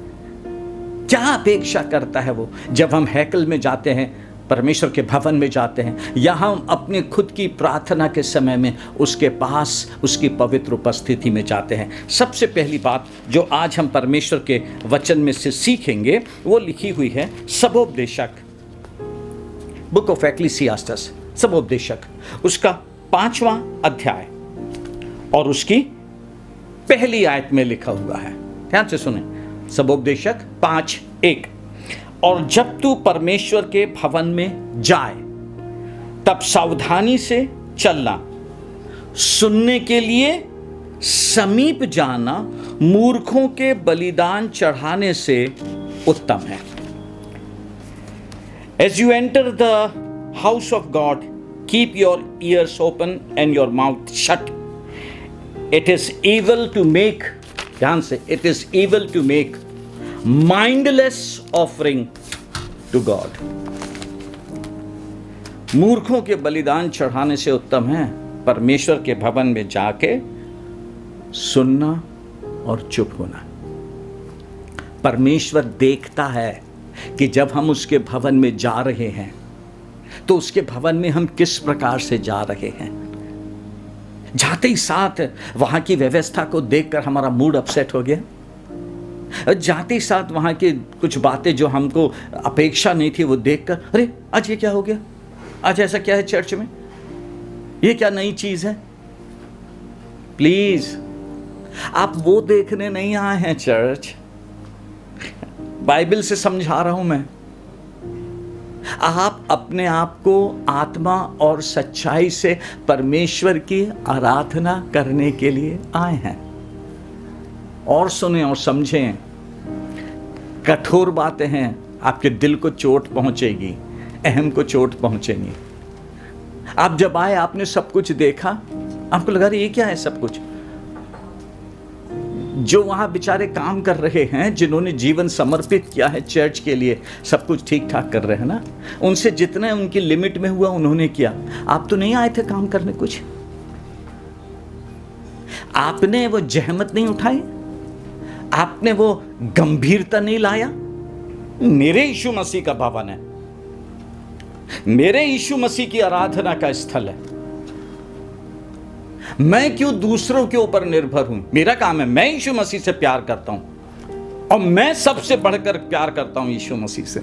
क्या अपेक्षा करता है वो। जब हम हैकल में जाते हैं, परमेश्वर के भवन में जाते हैं, या हम अपने खुद की प्रार्थना के समय में उसके पास, उसकी पवित्र उपस्थिति में जाते हैं, सबसे पहली बात जो आज हम परमेश्वर के वचन में से सीखेंगे वो लिखी हुई है सबोपदेशक, बुक ऑफ एक्लीसियास्टस, सबोपदेशक, उसका 5वां अध्याय और उसकी पहली आयत में लिखा हुआ है। ध्यान से सुने, सबोपदेशक 5:1, और जब तू परमेश्वर के भवन में जाए तब सावधानी से चलना, सुनने के लिए समीप जाना मूर्खों के बलिदान चढ़ाने से उत्तम है। As you enter the house of God, keep your ears open and your mouth shut. It is evil to make, ध्यान से, it is evil to make mindless offering to God. मूर्खों के बलिदान चढ़ाने से उत्तम है परमेश्वर के भवन में जाके सुनना और चुप होना। परमेश्वर देखता है कि जब हम उसके भवन में जा रहे हैं तो उसके भवन में हम किस प्रकार से जा रहे हैं। जाते ही साथ वहां की व्यवस्था को देखकर हमारा मूड अपसेट हो गया, जाते ही साथ वहां की कुछ बातें जो हमको अपेक्षा नहीं थी वो देखकर, अरे आज ये क्या हो गया, आज ऐसा क्या है चर्च में, ये क्या नई चीज है। प्लीज, आप वो देखने नहीं आए हैं चर्च, बाइबल से समझा रहा हूं मैं। आप अपने आप को आत्मा और सच्चाई से परमेश्वर की आराधना करने के लिए आए हैं। और सुने और समझें, कठोर बातें हैं, आपके दिल को चोट पहुंचेगी, अहम को चोट पहुंचेगी। आप जब आए, आपने सब कुछ देखा, आपको लगा ये क्या है सब कुछ, जो वहाँ बेचारे काम कर रहे हैं, जिन्होंने जीवन समर्पित किया है चर्च के लिए, सब कुछ ठीक ठाक कर रहे हैं ना, उनसे जितने उनकी लिमिट में हुआ उन्होंने किया। आप तो नहीं आए थे काम करने, कुछ आपने वो जहमत नहीं उठाई, आपने वो गंभीरता नहीं लाया। मेरे यीशु मसीह का भवन है, मेरे यीशु मसीह की आराधना का स्थल है। मैं क्यों दूसरों के ऊपर निर्भर हूं? मेरा काम है, मैं यीशु मसीह से प्यार करता हूं और मैं सबसे बढ़कर प्यार करता हूं यीशु मसीह से।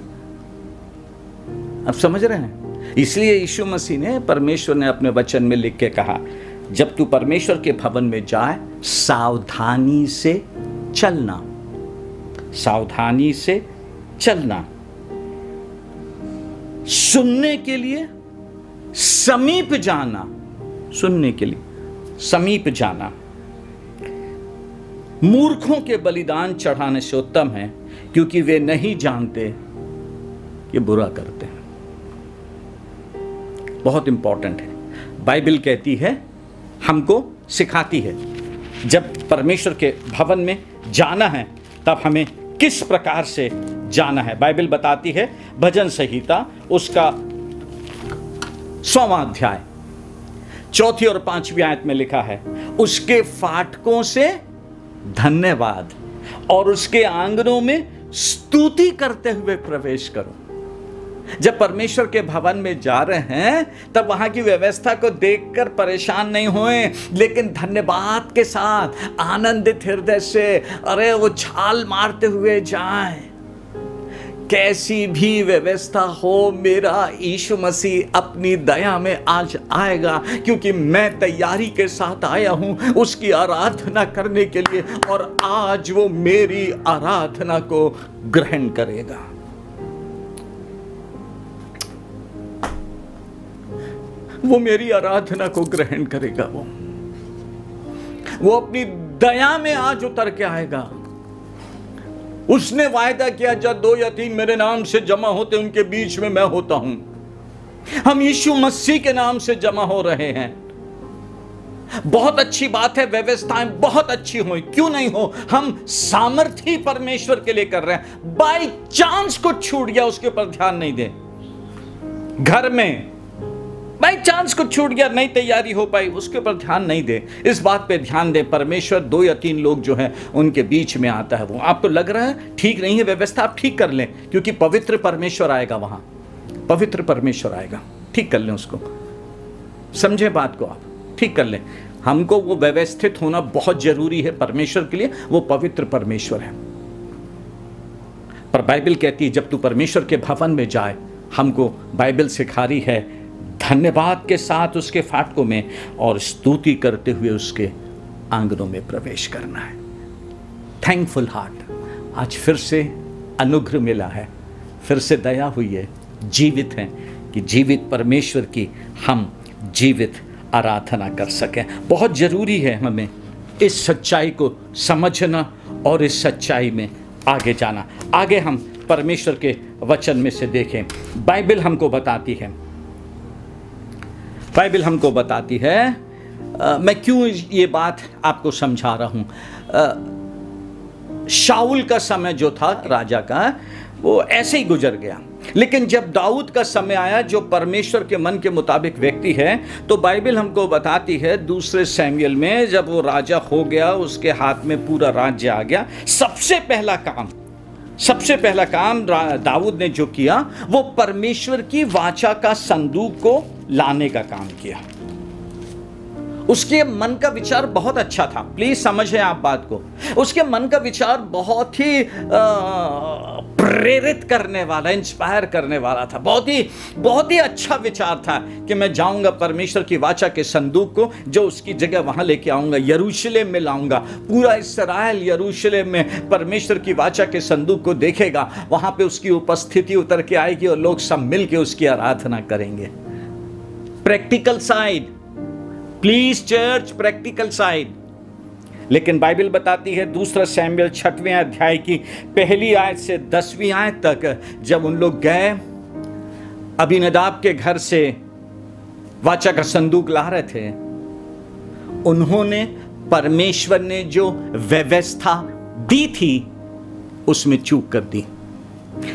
आप समझ रहे हैं? इसलिए यीशु मसीह ने, परमेश्वर ने अपने वचन में लिख के कहा, जब तू परमेश्वर के भवन में जाए सावधानी से चलना, सावधानी से चलना, सुनने के लिए समीप जाना, सुनने के लिए समीप जाना। मूर्खों के बलिदान चढ़ाने से उत्तम है, क्योंकि वे नहीं जानते कि बुरा करते हैं। बहुत इंपॉर्टेंट है। बाइबल कहती है, हमको सिखाती है, जब परमेश्वर के भवन में जाना है तब हमें किस प्रकार से जाना है। बाइबल बताती है, भजन संहिता उसका 100वां अध्याय 4 और 5 आयत में लिखा है, उसके फाटकों से धन्यवाद और उसके आंगनों में स्तुति करते हुए प्रवेश करो। जब परमेश्वर के भवन में जा रहे हैं तब वहां की व्यवस्था को देखकर परेशान नहीं होए, लेकिन धन्यवाद के साथ आनंदित हृदय से, अरे वो छाल मारते हुए जाएं। कैसी भी व्यवस्था हो, मेरा यीशु मसीह अपनी दया में आज आएगा, क्योंकि मैं तैयारी के साथ आया हूं उसकी आराधना करने के लिए, और आज वो मेरी आराधना को ग्रहण करेगा। वो मेरी आराधना को ग्रहण करेगा। वो अपनी दया में आज उतर के आएगा। उसने वायदा किया, जब 2 या 3 मेरे नाम से जमा होते उनके बीच में मैं होता हूं। हम यीशु मसीह के नाम से जमा हो रहे हैं। बहुत अच्छी बात है, व्यवस्थाएं बहुत अच्छी हो, क्यों नहीं हो। हम सामर्थ्य परमेश्वर के लिए कर रहे हैं। बाय चांस कुछ छूट गया उसके ऊपर ध्यान नहीं दें। घर में बाई चांस कुछ छूट गया, नहीं तैयारी हो पाई, उसके ऊपर ध्यान नहीं दे। इस बात पे ध्यान दे, परमेश्वर 2 या 3 लोग जो हैं उनके बीच में आता है। वो आपको लग रहा है ठीक नहीं है व्यवस्था, आप ठीक कर लें, क्योंकि पवित्र परमेश्वर आएगा वहां। पवित्र परमेश्वर आएगा, ठीक कर लें उसको। समझे बात को, आप ठीक कर लें। हमको वो व्यवस्थित होना बहुत जरूरी है परमेश्वर के लिए। वो पवित्र परमेश्वर है। पर बाइबल कहती है, जब तू परमेश्वर के भवन में जाए, हमको बाइबल सिखा रही है धन्यवाद के साथ उसके फाटकों में और स्तुति करते हुए उसके आंगनों में प्रवेश करना है। Thankful heart. आज फिर से अनुग्रह मिला है, फिर से दया हुई है, जीवित हैं, कि जीवित परमेश्वर की हम जीवित आराधना कर सकें। बहुत जरूरी है हमें इस सच्चाई को समझना और इस सच्चाई में आगे जाना। आगे हम परमेश्वर के वचन में से देखें। बाइबल हमको बताती है, बाइबल हमको बताती है, मैं क्यों ये बात आपको समझा रहा हूं। शाऊल का समय जो था राजा का, वो ऐसे ही गुजर गया, लेकिन जब दाऊद का समय आया, जो परमेश्वर के मन के मुताबिक व्यक्ति है, तो बाइबल हमको बताती है 2 शमूएल में, जब वो राजा हो गया, उसके हाथ में पूरा राज्य आ गया, सबसे पहला काम दाऊद ने जो किया, वो परमेश्वर की वाचा का संदूक को लाने का काम किया। उसके मन का विचार बहुत अच्छा था। प्लीज समझें आप बात को। उसके मन का विचार बहुत ही प्रेरित करने वाला, इंस्पायर करने वाला था। बहुत ही अच्छा विचार था कि मैं जाऊंगा, परमेश्वर की वाचा के संदूक को जो उसकी जगह वहां लेके आऊंगा, यरूशलेम में लाऊंगा। पूरा इस्राएल यरूशलेम में परमेश्वर की वाचा के संदूक को देखेगा, वहां पे उसकी उपस्थिति उतर के आएगी और लोग सब मिलके उसकी आराधना करेंगे। Practical side, please church, practical side. लेकिन बाइबल बताती है 2 शमूएल 6वें अध्याय की 1 आयत से 10वीं आयत तक, जब उन लोग गए अबीनदाब के घर से वाचा का संदूक ला रहे थे, उन्होंने परमेश्वर ने जो व्यवस्था दी थी उसमें चूक कर दी,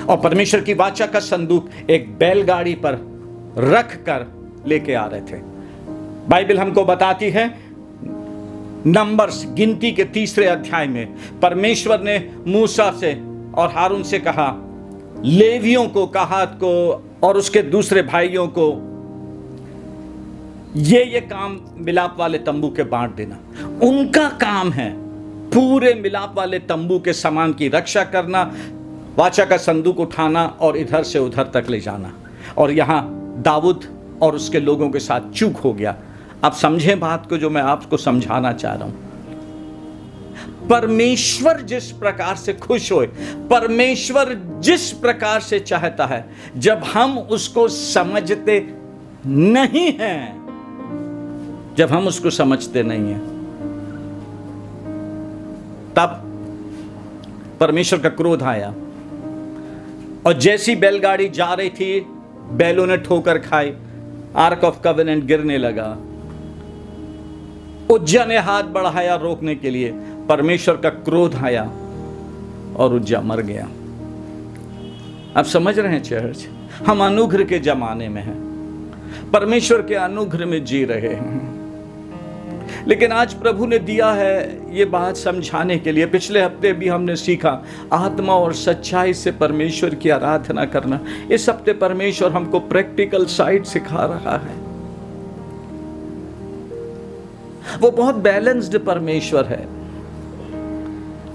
और परमेश्वर की वाचा का संदूक एक बैलगाड़ी पर रख कर लेके आ रहे थे। बाइबल हमको बताती है, नंबर्स गिनती के 3 अध्याय में परमेश्वर ने मूसा से और हारून से कहा, लेवियों को, कहात को और उसके दूसरे भाइयों को ये काम मिलाप वाले तंबू के बांट देना। उनका काम है पूरे मिलाप वाले तंबू के सामान की रक्षा करना, वाचा का संदूक उठाना और इधर से उधर तक ले जाना। और यहां दाऊद और उसके लोगों के साथ चूक हो गया। आप समझें बात को जो मैं आपको समझाना चाह रहा हूं। परमेश्वर जिस प्रकार से खुश होए, परमेश्वर जिस प्रकार से चाहता है, जब हम उसको समझते नहीं हैं, जब हम उसको समझते नहीं हैं, तब परमेश्वर का क्रोध आया। और जैसी बैलगाड़ी जा रही थी, बैलों ने ठोकर खाई, आर्क ऑफ कवेनेंट गिरने लगा। उज्जा ने हाथ बढ़ाया रोकने के लिए, परमेश्वर का क्रोध आया और उज्जा मर गया। आप समझ रहे हैं चर्च, हम अनुग्रह के जमाने में हैं, परमेश्वर के अनुग्रह में जी रहे हैं। लेकिन आज प्रभु ने दिया है ये बात समझाने के लिए। पिछले हफ्ते भी हमने सीखा आत्मा और सच्चाई से परमेश्वर की आराधना करना। इस हफ्ते परमेश्वर हमको प्रैक्टिकल साइड सिखा रहा है। वो बहुत बैलेंस्ड परमेश्वर है।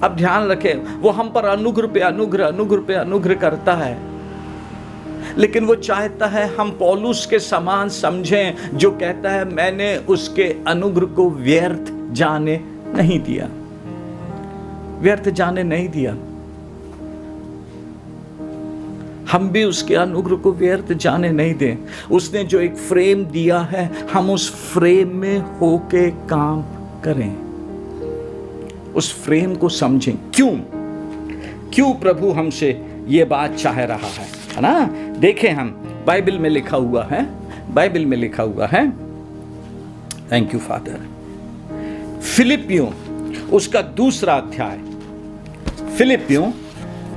अब ध्यान रखें, वो हम पर अनुग्रह पे अनुग्रह, अनुग्रह पे अनुग्रह करता है, लेकिन वो चाहता है हम पौलुस के समान समझें, जो कहता है मैंने उसके अनुग्रह को व्यर्थ जाने नहीं दिया, व्यर्थ जाने नहीं दिया। हम भी उसके अनुग्रह को व्यर्थ जाने नहीं दें। उसने जो एक फ्रेम दिया है, हम उस फ्रेम में होके काम करें, उस फ्रेम को समझें। क्यों प्रभु हमसे ये बात चाह रहा है ना? देखें, हम बाइबल में लिखा हुआ है, बाइबल में लिखा हुआ है, थैंक यू फादर, फिलिपियों उसका 2 अध्याय, फिलिपियों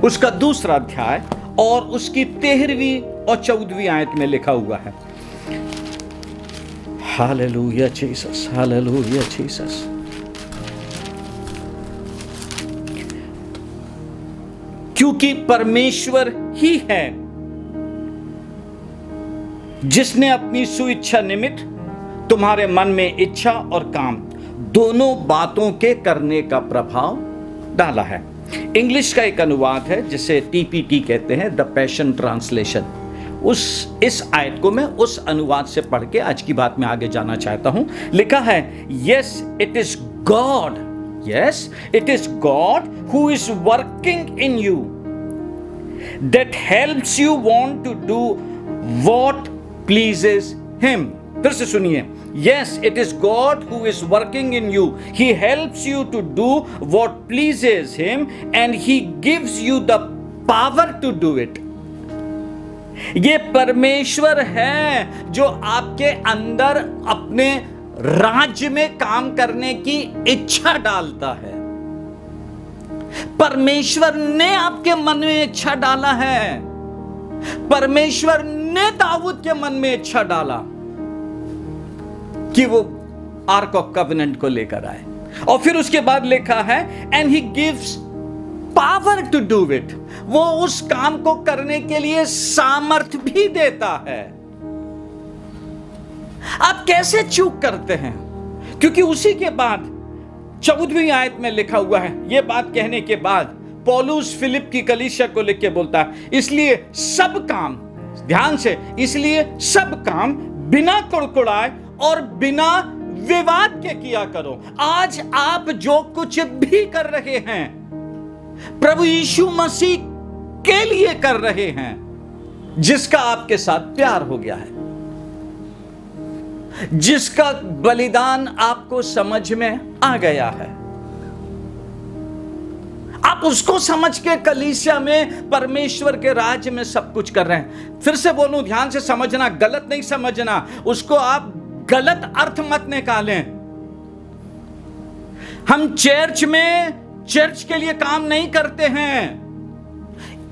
उसका 2 अध्याय और उसकी 13वीं और 14वीं आयत में लिखा हुआ है। Hallelujah Jesus, hallelujah Jesus. क्योंकि परमेश्वर ही है जिसने अपनी सुइच्छा निमित्त तुम्हारे मन में इच्छा और काम दोनों बातों के करने का प्रभाव डाला है। इंग्लिश का एक अनुवाद है जिसे TPT कहते हैं, द पैशन ट्रांसलेशन। इस आयत को मैं उस अनुवाद से पढ़ के आज की बात में आगे जाना चाहता हूं। लिखा है, yes it is God, yes it is God who is working in you that helps you want to do what pleases him. फिर से सुनिए, yes it is God who is working in you, he helps you to do what pleases him and he gives you the power to do it। ये परमेश्वर है जो आपके अंदर अपने राज्य में काम करने की इच्छा डालता है। परमेश्वर ने आपके मन में इच्छा डाला है, परमेश्वर ने दाऊद के मन में इच्छा डाला कि वो आर्क ऑफ कवेनेंट को लेकर आए। और फिर उसके बाद लिखा है, and he gives power to do it, वो उस काम को करने के लिए सामर्थ भी देता है। आप कैसे चूक करते हैं? क्योंकि उसी के बाद 14वीं आयत में लिखा हुआ है, यह बात कहने के बाद पौलुस फिलिप की कलीसिया को लिख के बोलता है, इसलिए सब काम, ध्यान से, इसलिए सब काम बिना कुड़कुड़ाए और बिना विवाद के किया करो। आज आप जो कुछ भी कर रहे हैं प्रभु यीशु मसीह के लिए कर रहे हैं, जिसका आपके साथ प्यार हो गया है, जिसका बलिदान आपको समझ में आ गया है। आप उसको समझ के कलीसिया में परमेश्वर के राज्य में सब कुछ कर रहे हैं। फिर से बोलूं, ध्यान से समझना, गलत नहीं समझना, उसको आप गलत अर्थ मत निकालें। हम चर्च में चर्च के लिए काम नहीं करते हैं।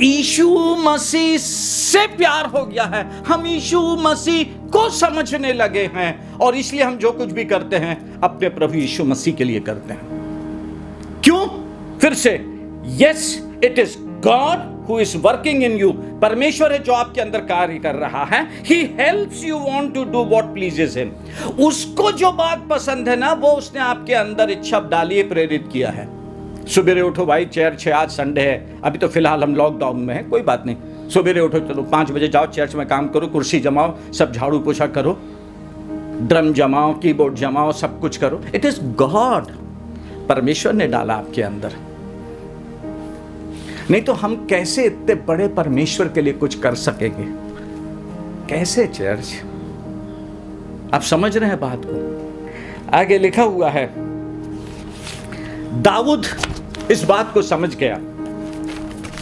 यीशु मसीह से प्यार हो गया है, हम यीशु मसीह को समझने लगे हैं और इसलिए हम जो कुछ भी करते हैं अपने प्रभु यीशु मसीह के लिए करते हैं। क्यों? फिर से, yes it is God who is working in you. परमेश्वर है जो आपके अंदर कार्य कर रहा है। He helps you want to do what pleases him. उसको जो बात पसंद है ना, वो उसने आपके अंदर इच्छा डाली है, प्रेरित किया है। सुबह उठो भाई, चर्च है, आज संडे है, अभी तो फिलहाल हम लॉकडाउन में है, कोई बात नहीं। सुबह उठो, चलो 5 बजे जाओ चर्च में काम करो, कुर्सी जमाओ, सब झाड़ू पोछा करो, ड्रम जमाओ, कीबोर्ड जमाओ, सब कुछ करो। इट इज गॉड, परमेश्वर ने डाला आपके अंदर। नहीं तो हम कैसे इतने बड़े परमेश्वर के लिए कुछ कर सकेंगे? कैसे चर्च? आप समझ रहे हैं बात को? आगे लिखा हुआ है, दाऊद इस बात को समझ गया।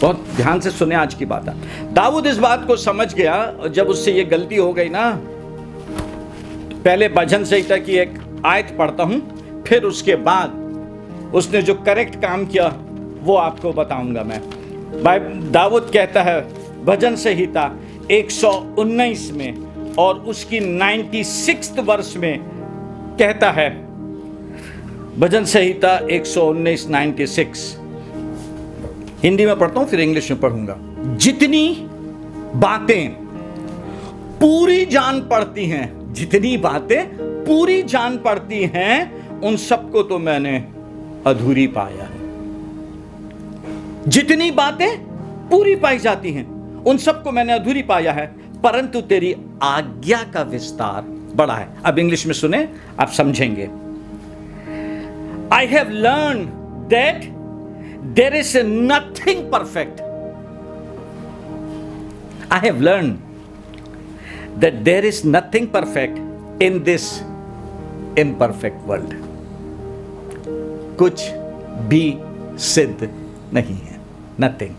बहुत ध्यान से सुने आज की बात है। दाऊद इस बात को समझ गया, जब उससे ये गलती हो गई ना, पहले भजन संहिता की एक आयत पढ़ता हूं, फिर उसके बाद उसने जो करेक्ट काम किया वो आपको बताऊंगा मैं। दाऊद कहता है भजन संहिता 119 में और उसकी 96 वर्ष में कहता है, भजन संहिता 119:96, हिंदी में पढ़ता हूं फिर इंग्लिश में पढ़ूंगा। जितनी बातें पूरी जान पड़ती हैं, जितनी बातें पूरी जान पड़ती हैं, उन सबको तो मैंने अधूरी पाया है। जितनी बातें पूरी पाई जाती हैं, उन सबको मैंने अधूरी पाया है, परंतु तेरी आज्ञा का विस्तार बड़ा है। अब इंग्लिश में सुने, आप समझेंगे। I have learned that there is nothing perfect. I have learned that there is nothing perfect in this imperfect world. कुछ भी सिद्ध नहीं है, nothing.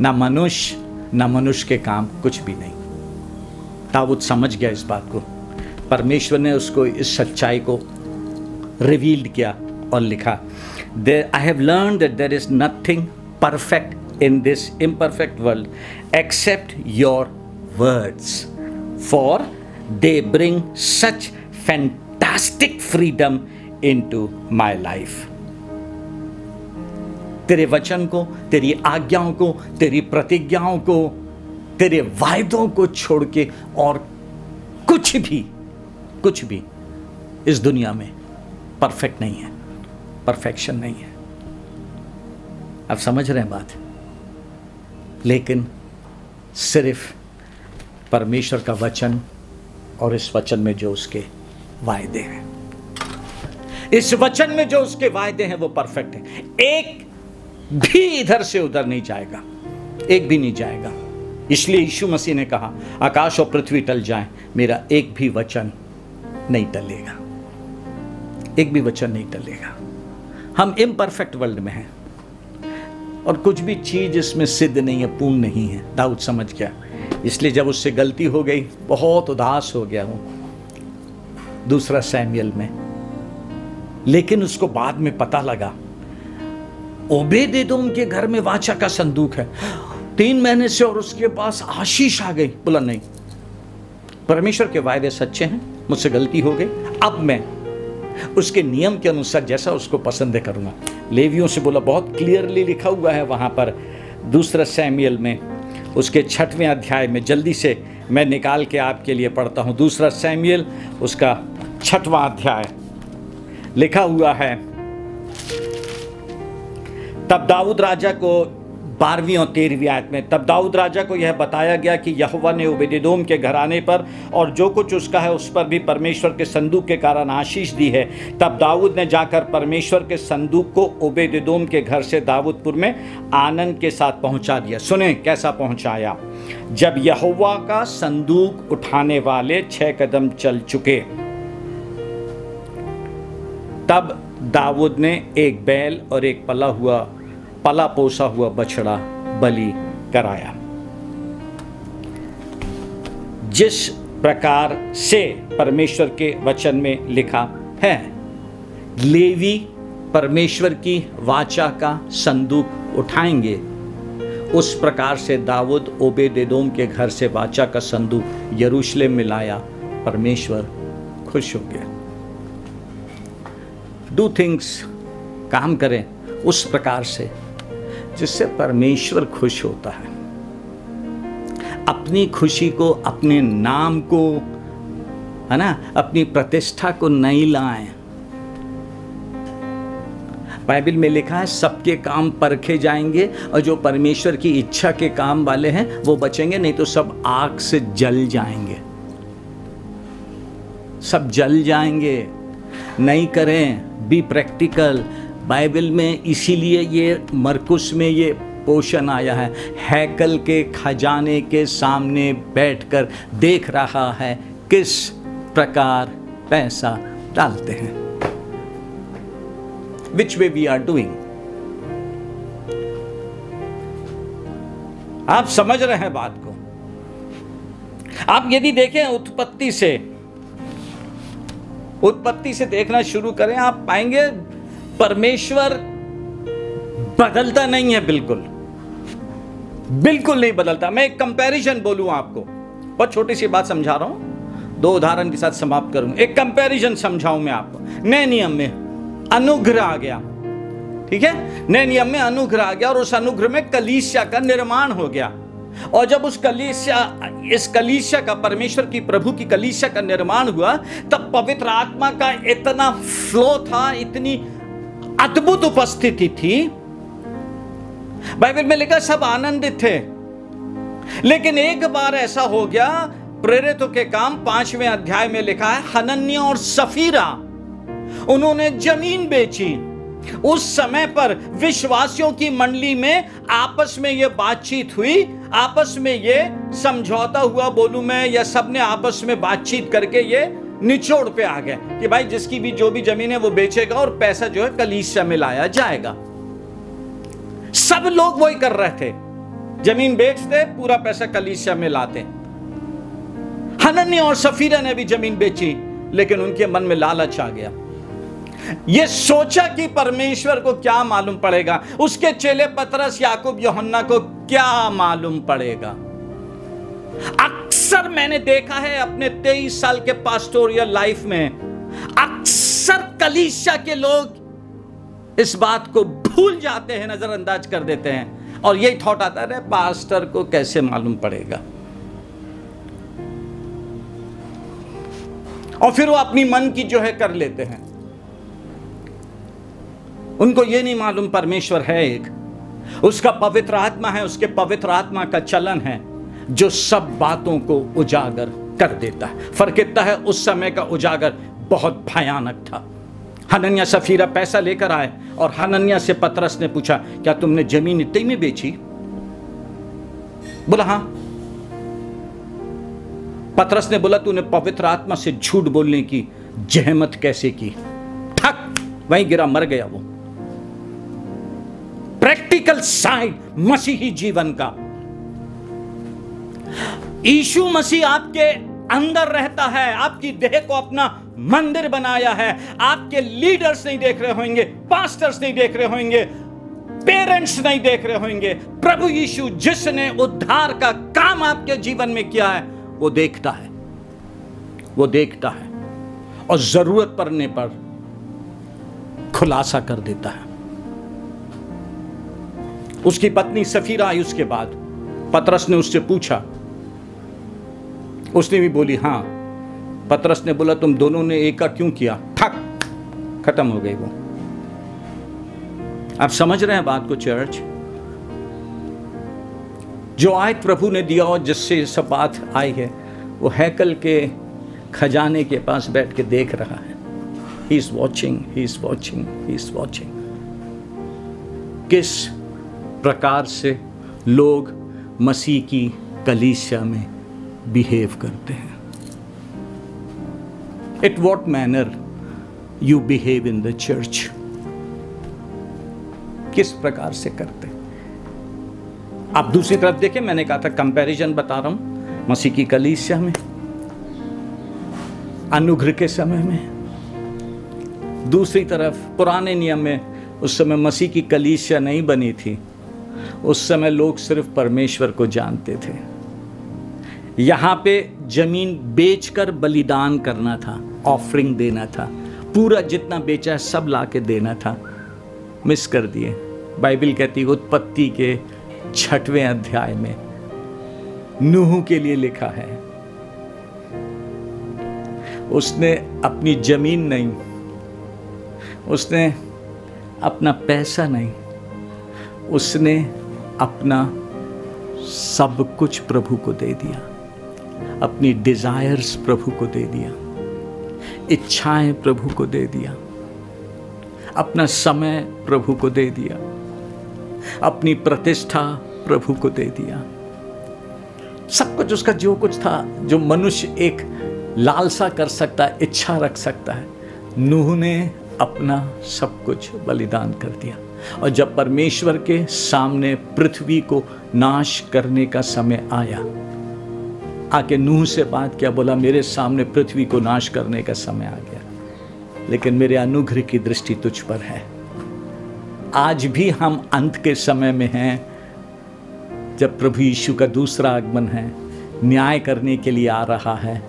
ना मनुष्य के काम, कुछ भी नहीं। दाऊद समझ गया इस बात को। परमेश्वर ने उसको इस सच्चाई को रिवील्ड किया और लिखा, I have learned that there is nothing perfect in this imperfect world except your words, for they bring such fantastic freedom into my life. तेरे वचन को, तेरी आज्ञाओं को, तेरी प्रतिज्ञाओं को, तेरे वायदों को छोड़ के और कुछ भी इस दुनिया में परफेक्ट नहीं है, परफेक्शन नहीं है। आप समझ रहे हैं बात? लेकिन सिर्फ परमेश्वर का वचन और इस वचन में जो उसके वायदे हैं, इस वचन में जो उसके वायदे हैं वो परफेक्ट है। एक भी इधर से उधर नहीं जाएगा, एक भी नहीं जाएगा। इसलिए यीशु मसीह ने कहा, आकाश और पृथ्वी टल जाएं, मेरा एक भी वचन नहीं टलेगा, एक भी वचन नहीं टलेगा। हम इम्परफेक्ट वर्ल्ड में हैं और कुछ भी चीज इसमें सिद्ध नहीं है, पूर्ण नहीं है। दाऊद समझ गया, इसलिए जब उससे गलती हो गई बहुत उदास हो गया हूं, 2 सैमुएल में। लेकिन उसको बाद में पता लगा, ओबेदेदोम के घर में वाचा का संदूक है, 3 महीने से, और उसके पास आशीष आ गई। बोला नहीं, परमेश्वर के वायदे सच्चे हैं, मुझसे गलती हो गई, अब मैं उसके नियम के अनुसार जैसा उसको पसंद है करूंगा। लेवियों से बोला, बहुत क्लियरली लिखा हुआ है वहां पर 2 सैमुएल में उसके 6वें अध्याय में। जल्दी से मैं निकाल के आपके लिए पढ़ता हूं। 2 सैमुएल उसका 6वां अध्याय लिखा हुआ है, तब दाऊद राजा को 12वीं और 13वीं आयत में, तब दाऊद राजा को यह बताया गया कि यहोवा ने ओबेदेदोम के घराने पर और जो कुछ उसका है उस पर भी परमेश्वर के संदूक के कारण आशीष दी है। तब दाऊद ने जाकर परमेश्वर के संदूक को ओबेदेदोम के घर से दाऊदपुर में आनंद के साथ पहुंचा दिया। सुने कैसा पहुंचाया। जब यहोवा का संदूक उठाने वाले 6 कदम चल चुके, तब दाऊद ने एक बैल और एक पला पोसा हुआ बछड़ा बलि कराया। जिस प्रकार से परमेश्वर के वचन में लिखा है, लेवी परमेश्वर की वाचा का संदूक उठाएंगे, उस प्रकार से दाऊद ओबेदेदोम के घर से वाचा का संदूक यरूशलेम में लाया। परमेश्वर खुश हो गया। डू थिंग्स, काम करें उस प्रकार से जिससे परमेश्वर खुश होता है। अपनी खुशी को, अपने नाम को, है ना, अपनी प्रतिष्ठा को नहीं लाएं। बाइबल में लिखा है सबके काम परखे जाएंगे और जो परमेश्वर की इच्छा के काम वाले हैं वो बचेंगे, नहीं तो सब आग से जल जाएंगे, सब जल जाएंगे। नहीं करें, बी प्रैक्टिकल। बाइबल में इसीलिए ये मरकुस में ये पोषण आया है, हैकल के खजाने के सामने बैठकर देख रहा है किस प्रकार पैसा डालते हैं। Which way we are doing? आप समझ रहे हैं बात को? आप यदि देखें उत्पत्ति से देखना शुरू करें, आप पाएंगे परमेश्वर बदलता नहीं है, बिल्कुल नहीं बदलता। मैं एक कंपैरिजन बोलूं आपको, बहुत छोटी सी बात समझा रहा हूं, 2 उदाहरण के साथ समाप्त करूंगा। एक कंपैरिजन समझाऊं मैं आपको। नए नियम में अनुग्रह आ गया, ठीक है, नए नियम में अनुग्रह आ गया और उस अनुग्रह में कलीसिया का निर्माण हो गया। और जब इस कलीसिया का, परमेश्वर की प्रभु की कलीसिया का निर्माण हुआ, तब पवित्र आत्मा का इतना फ्लो था, इतनी अद्भुत उपस्थिति थी। बाइबल में लिखा सब आनंदित थे। लेकिन एक बार ऐसा हो गया, प्रेरितों के काम 5वें अध्याय में लिखा है, हनन्याह और सफीरा उन्होंने जमीन बेची। उस समय पर विश्वासियों की मंडली में आपस में यह बातचीत हुई, आपस में यह समझौता हुआ, बोलूं मैं, या सबने आपस में बातचीत करके ये निचोड़ पे आ गए कि भाई जिसकी भी जो भी जमीन है वो बेचेगा और पैसा जो है कलीसिया में लाया जाएगा। सब लोग वही कर रहे थे, जमीन बेचते, पूरा पैसा कलीसिया में लाते। हनन्याह और सफीरा ने भी जमीन बेची, लेकिन उनके मन में लालच आ गया। ये सोचा कि परमेश्वर को क्या मालूम पड़ेगा, उसके चेले पतरस, याकूब, यूहन्ना को क्या मालूम पड़ेगा। अक्सर मैंने देखा है अपने 23 साल के पास्टोरियल लाइफ में, अक्सर कलीसिया के लोग इस बात को भूल जाते हैं, नजरअंदाज कर देते हैं, और यही थॉट आता है पास्टर को कैसे मालूम पड़ेगा। और फिर वो अपनी मन की जो है कर लेते हैं। उनको ये नहीं मालूम परमेश्वर है एक, उसका पवित्र आत्मा है, उसके पवित्र आत्मा का चलन है जो सब बातों को उजागर कर देता है। फर्क इतना है, उस समय का उजागर बहुत भयानक था। हनन्याह सफीरा पैसा लेकर आए और हनन्याह से पतरस ने पूछा, क्या तुमने जमीन इतनी में बेची? बोला हाँ। पतरस ने बोला, तूने पवित्र आत्मा से झूठ बोलने की जहमत कैसे की? ठक, वहीं गिरा, मर गया वो। प्रैक्टिकल साइड मसीही जीवन का। यीशु मसीह आपके अंदर रहता है, आपकी देह को अपना मंदिर बनाया है। आपके लीडर्स नहीं देख रहे होंगे, पास्टर्स नहीं देख रहे होंगे, पेरेंट्स नहीं देख रहे होंगे। प्रभु यीशु जिसने उद्धार का काम आपके जीवन में किया है, वो देखता है, वो देखता है और जरूरत पड़ने पर खुलासा कर देता है। उसकी पत्नी सफीरा आई उसके बाद, पतरस ने उससे पूछा, उसने भी बोली हाँ। पतरस ने बोला, तुम दोनों ने एक का क्यों किया? ठक, खत्म हो गई वो। आप समझ रहे हैं बात को चर्च? जो आयत प्रभु ने दिया और जिससे सब बात आई है, वो हैकल के खजाने के पास बैठ के देख रहा है। He is watching, he is watching, he is watching। किस प्रकार से लोग मसीह की कलीसिया में बिहेव करते हैं। At what manner you behave in the church। किस प्रकार से करते हैं। आप दूसरी तरफ देखें, मैंने कहा था कंपैरिजन बता रहा हूं, मसीह की कलीसिया में अनुग्रह के समय में दूसरी तरफ पुराने नियम में उस समय मसीह की कलीसिया नहीं बनी थी, उस समय लोग सिर्फ परमेश्वर को जानते थे। यहाँ पे जमीन बेचकर बलिदान करना था, ऑफरिंग देना था, पूरा जितना बेचा है सब ला के देना था, मिस कर दिए। बाइबल कहती है उत्पत्ति के 6वें अध्याय में नूह के लिए लिखा है, उसने अपनी जमीन नहीं, उसने अपना पैसा नहीं, उसने अपना सब कुछ प्रभु को दे दिया, अपनी डिजायर्स प्रभु को दे दिया, इच्छाएं प्रभु को दे दिया, अपना समय प्रभु को दे दिया, अपनी प्रतिष्ठा प्रभु को दे दिया। सब कुछ उसका जो कुछ था, जो मनुष्य एक लालसा कर सकता है, इच्छा रख सकता है, नूह ने अपना सब कुछ बलिदान कर दिया। और जब परमेश्वर के सामने पृथ्वी को नाश करने का समय आया, आके नूह से बात किया, बोला मेरे सामने पृथ्वी को नाश करने का समय आ गया, लेकिन मेरे अनुग्रह की दृष्टि तुझ पर है। आज भी हम अंत के समय में हैं, जब प्रभु यीशु का दूसरा आगमन है, न्याय करने के लिए आ रहा है,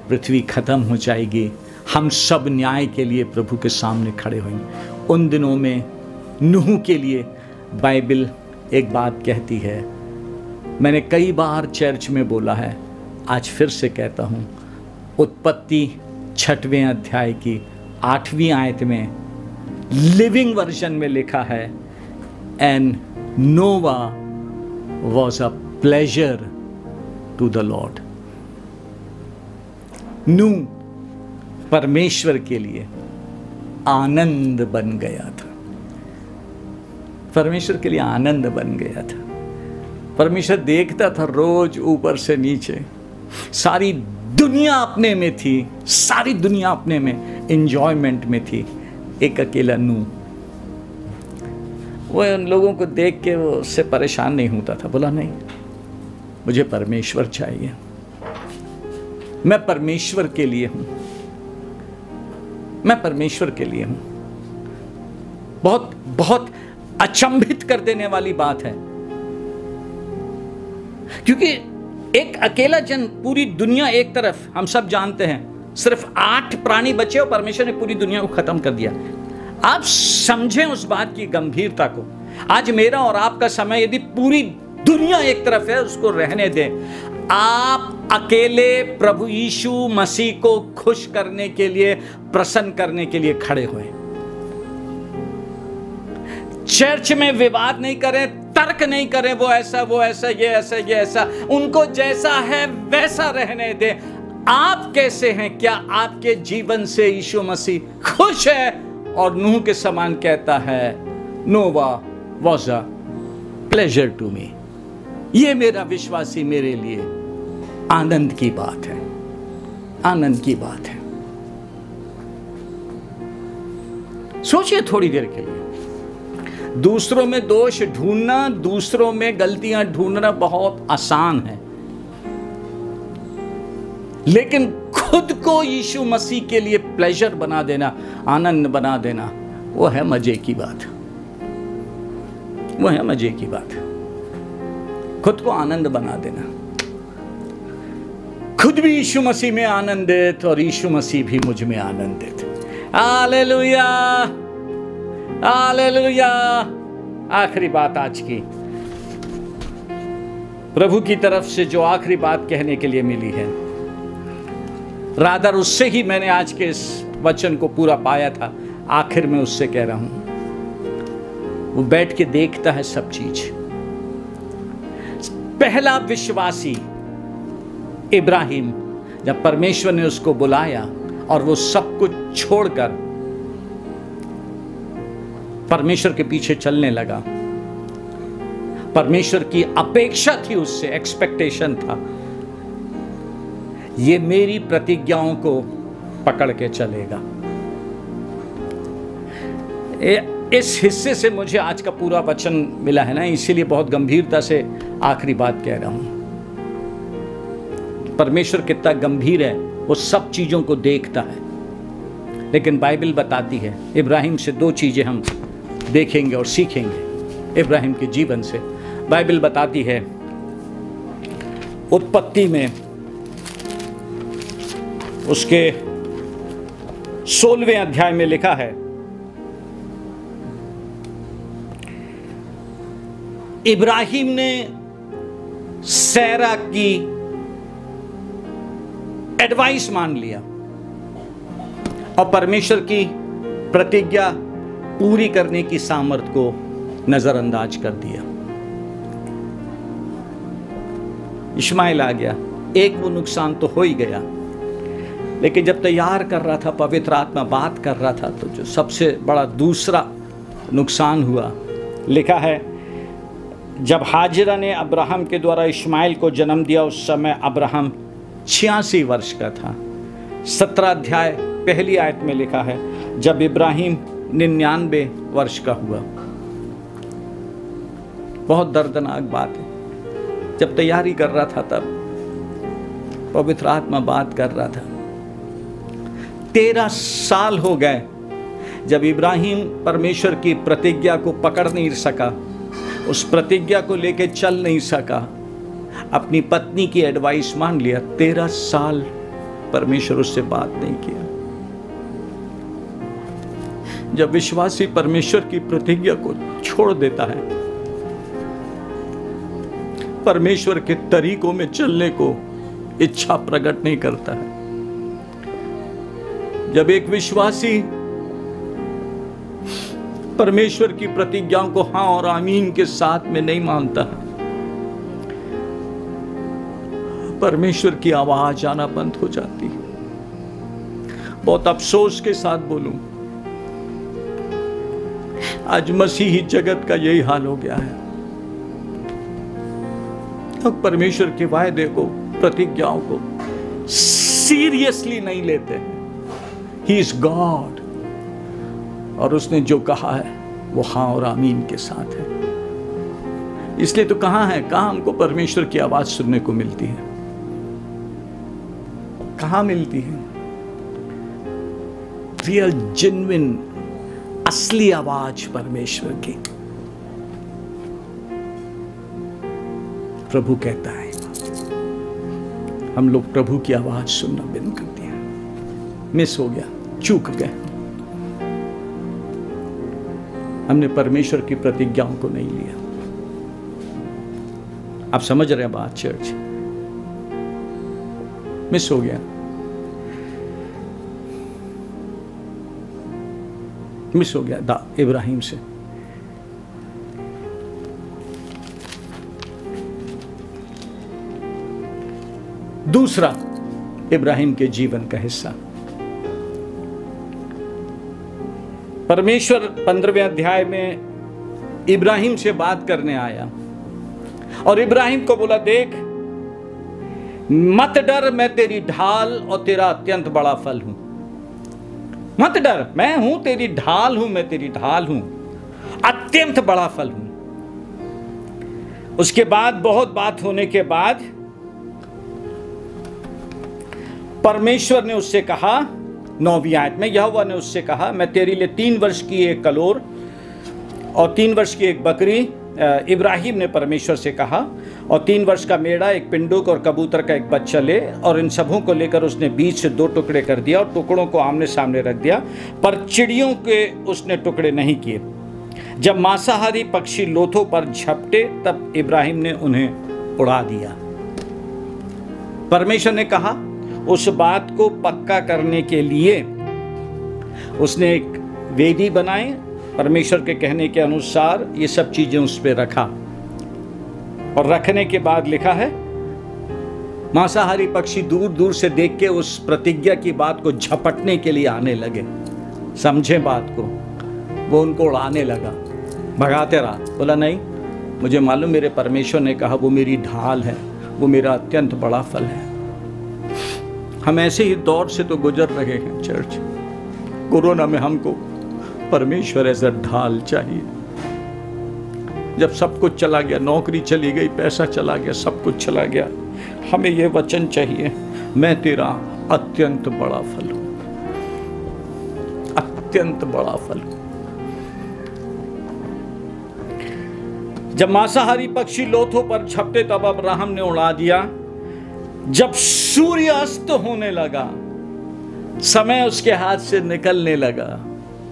पृथ्वी खत्म हो जाएगी, हम सब न्याय के लिए प्रभु के सामने खड़े होंगे। उन दिनों में नूह के लिए बाइबल एक बात कहती है, मैंने कई बार चर्च में बोला है, आज फिर से कहता हूँ, उत्पत्ति 6वें अध्याय की 8वीं आयत में लिविंग वर्जन में लिखा है, and Noah was a pleasure to the Lord. नूह परमेश्वर के लिए आनंद बन गया था, परमेश्वर के लिए आनंद बन गया था। परमेश्वर देखता था रोज ऊपर से नीचे, सारी दुनिया अपने में थी, सारी दुनिया अपने में एंजॉयमेंट में थी, एक अकेला नूह। वो उन लोगों को देख के वो उससे परेशान नहीं होता था, बोला नहीं, मुझे परमेश्वर चाहिए, मैं परमेश्वर के लिए हूं, मैं परमेश्वर के लिए हूं। बहुत बहुत अचंभित कर देने वाली बात है, क्योंकि एक अकेला जन, पूरी दुनिया एक तरफ, हम सब जानते हैं सिर्फ 8 प्राणी बचे और परमेश्वर ने पूरी दुनिया को खत्म कर दिया। आप समझें उस बात की गंभीरता को। आज मेरा और आपका समय, यदि पूरी दुनिया एक तरफ है, उसको रहने दें। आप अकेले प्रभु यीशु मसीह को खुश करने के लिए, प्रसन्न करने के लिए खड़े हुए। चर्च में विवाद नहीं करें, तर्क नहीं करें, वो ऐसा, वो ऐसा, ये ऐसा, ये ऐसा, उनको जैसा है वैसा रहने दें। आप कैसे हैं? क्या आपके जीवन से यीशु मसीह खुश है? और नूह के समान कहता है, Noah was a pleasure to me. ये मेरा विश्वासी मेरे लिए आनंद की बात है, आनंद की बात है। सोचिए थोड़ी देर के लिए, दूसरों में दोष ढूंढना, दूसरों में गलतियां ढूंढना बहुत आसान है, लेकिन खुद को यीशु मसीह के लिए प्लेजर बना देना, आनंद बना देना, वो है मजे की बात, वो है मजे की बात। खुद को आनंद बना देना, खुद भी यीशु मसीह में आनंदित और यीशु मसीह भी मुझ में आनंदित। Hallelujah, hallelujah. आखिरी बात आज की, प्रभु की तरफ से जो आखिरी बात कहने के लिए मिली है, रादर उससे ही मैंने आज के इस वचन को पूरा पाया था, आखिर में उससे कह रहा हूं। वो बैठ के देखता है सब चीज। पहला विश्वासी इब्राहिम, जब परमेश्वर ने उसको बुलाया और वो सब कुछ छोड़कर परमेश्वर के पीछे चलने लगा, परमेश्वर की अपेक्षा थी उससे, एक्सपेक्टेशन था, ये मेरी प्रतिज्ञाओं को पकड़ के चलेगा। इस हिस्से से मुझे आज का पूरा वचन मिला है ना, इसीलिए बहुत गंभीरता से आखिरी बात कह रहा हूं। परमेश्वर कितना गंभीर है, वो सब चीजों को देखता है। लेकिन बाइबल बताती है, इब्राहिम से दो चीज़ें हम देखेंगे और सीखेंगे इब्राहिम के जीवन से। बाइबल बताती है, उत्पत्ति में उसके 16वें अध्याय में लिखा है, इब्राहिम ने सैरा की एडवाइस मान लिया और परमेश्वर की प्रतिज्ञा पूरी करने की सामर्थ्य को नजरअंदाज कर दिया। इश्माइल आ गया, एक वो नुकसान तो हो ही गया, लेकिन जब तैयार कर रहा था, पवित्र आत्मा बात कर रहा था, तो जो सबसे बड़ा दूसरा नुकसान हुआ, लिखा है, जब हाजिरा ने अब्राहम के द्वारा इश्माइल को जन्म दिया, उस समय अब्राहम 86 वर्ष का था। 17 अध्याय पहली आयत में लिखा है, जब इब्राहिम 99 वर्ष का हुआ। बहुत दर्दनाक बात है। जब तैयारी कर रहा था, तब पवित्र आत्मा बात कर रहा था। 13 साल हो गए जब इब्राहिम परमेश्वर की प्रतिज्ञा को पकड़ नहीं सका, उस प्रतिज्ञा को लेके चल नहीं सका, अपनी पत्नी की एडवाइस मान लिया। 13 साल परमेश्वर उससे बात नहीं किया। जब विश्वासी परमेश्वर की प्रतिज्ञा को छोड़ देता है, परमेश्वर के तरीकों में चलने को इच्छा प्रकट नहीं करता है, जब एक विश्वासी परमेश्वर की प्रतिज्ञाओं को हाँ और आमीन के साथ में नहीं मानता है, परमेश्वर की आवाज आना बंद हो जाती है। बहुत अफसोस के साथ बोलूं, आज मसीही जगत का यही हाल हो गया है। अब परमेश्वर के वायदे को, प्रतिज्ञाओं को सीरियसली नहीं लेते हैं। ही इज गॉड, और उसने जो कहा है वो हाँ और आमीन के साथ है। इसलिए तो कहाँ है, कहाँ हमको परमेश्वर की आवाज सुनने को मिलती है? कहाँ मिलती है रियल जेन्युइन असली आवाज परमेश्वर की? प्रभु कहता है, हम लोग प्रभु की आवाज सुनना बंद कर दिया, मिस हो गया, चूक गए। हमने परमेश्वर की प्रतिज्ञाओं को नहीं लिया। आप समझ रहे हैं बात चर्च? मिस हो गया, मिस हो गया इब्राहिम से। दूसरा इब्राहिम के जीवन का हिस्सा, परमेश्वर 15वें अध्याय में इब्राहिम से बात करने आया और इब्राहिम को बोला, देख मत डर, मैं तेरी ढाल और तेरा अत्यंत बड़ा फल हूं। मत डर, मैं हूं तेरी ढाल हूं, मैं तेरी ढाल हूं, अत्यंत बड़ा फल हूं। उसके बाद बहुत बात होने के बाद परमेश्वर ने उससे कहा, 9वीं आयत में, यहोवा ने उससे कहा, मैं तेरे लिए 3 वर्ष की एक कलोर और 3 वर्ष की एक बकरी, इब्राहिम ने परमेश्वर से कहा, और 3 वर्ष का मेढ़ा, एक पिंडुक और कबूतर का एक बच्चा ले। और इन सबों को लेकर उसने बीच से 2 टुकड़े कर दिया और टुकड़ों को आमने सामने रख दिया, पर चिड़ियों के उसने टुकड़े नहीं किए। जब मांसाहारी पक्षी लोथों पर झपटे, तब इब्राहिम ने उन्हें उड़ा दिया। परमेश्वर ने कहा, उस बात को पक्का करने के लिए उसने एक वेदी बनाई, परमेश्वर के कहने के अनुसार ये सब चीजें उस पर रखा, और रखने के बाद लिखा है, मांसाहारी पक्षी दूर दूर से देख के उस प्रतिज्ञा की बात को झपटने के लिए आने लगे। समझे बात को? वो उनको उड़ाने लगा, भगाते रहा। बोला नहीं, मुझे मालूम, मेरे परमेश्वर ने कहा वो मेरी ढाल है, वो मेरा अत्यंत बड़ा फल है। हम ऐसे ही दौर से तो गुजर रहे हैं चर्च। कोरोना में हमको परमेश्वर ऐसा ढाल चाहिए। जब सब कुछ चला गया, नौकरी चली गई, पैसा चला गया, सब कुछ चला गया, हमें यह वचन चाहिए, मैं तेरा अत्यंत बड़ा फल हूं। अत्यंत बड़ा फल हूं। जब मांसाहारी पक्षी लोथों पर झपटे तब अब्राहम ने उड़ा दिया। जब सूर्य अस्त होने लगा, समय उसके हाथ से निकलने लगा।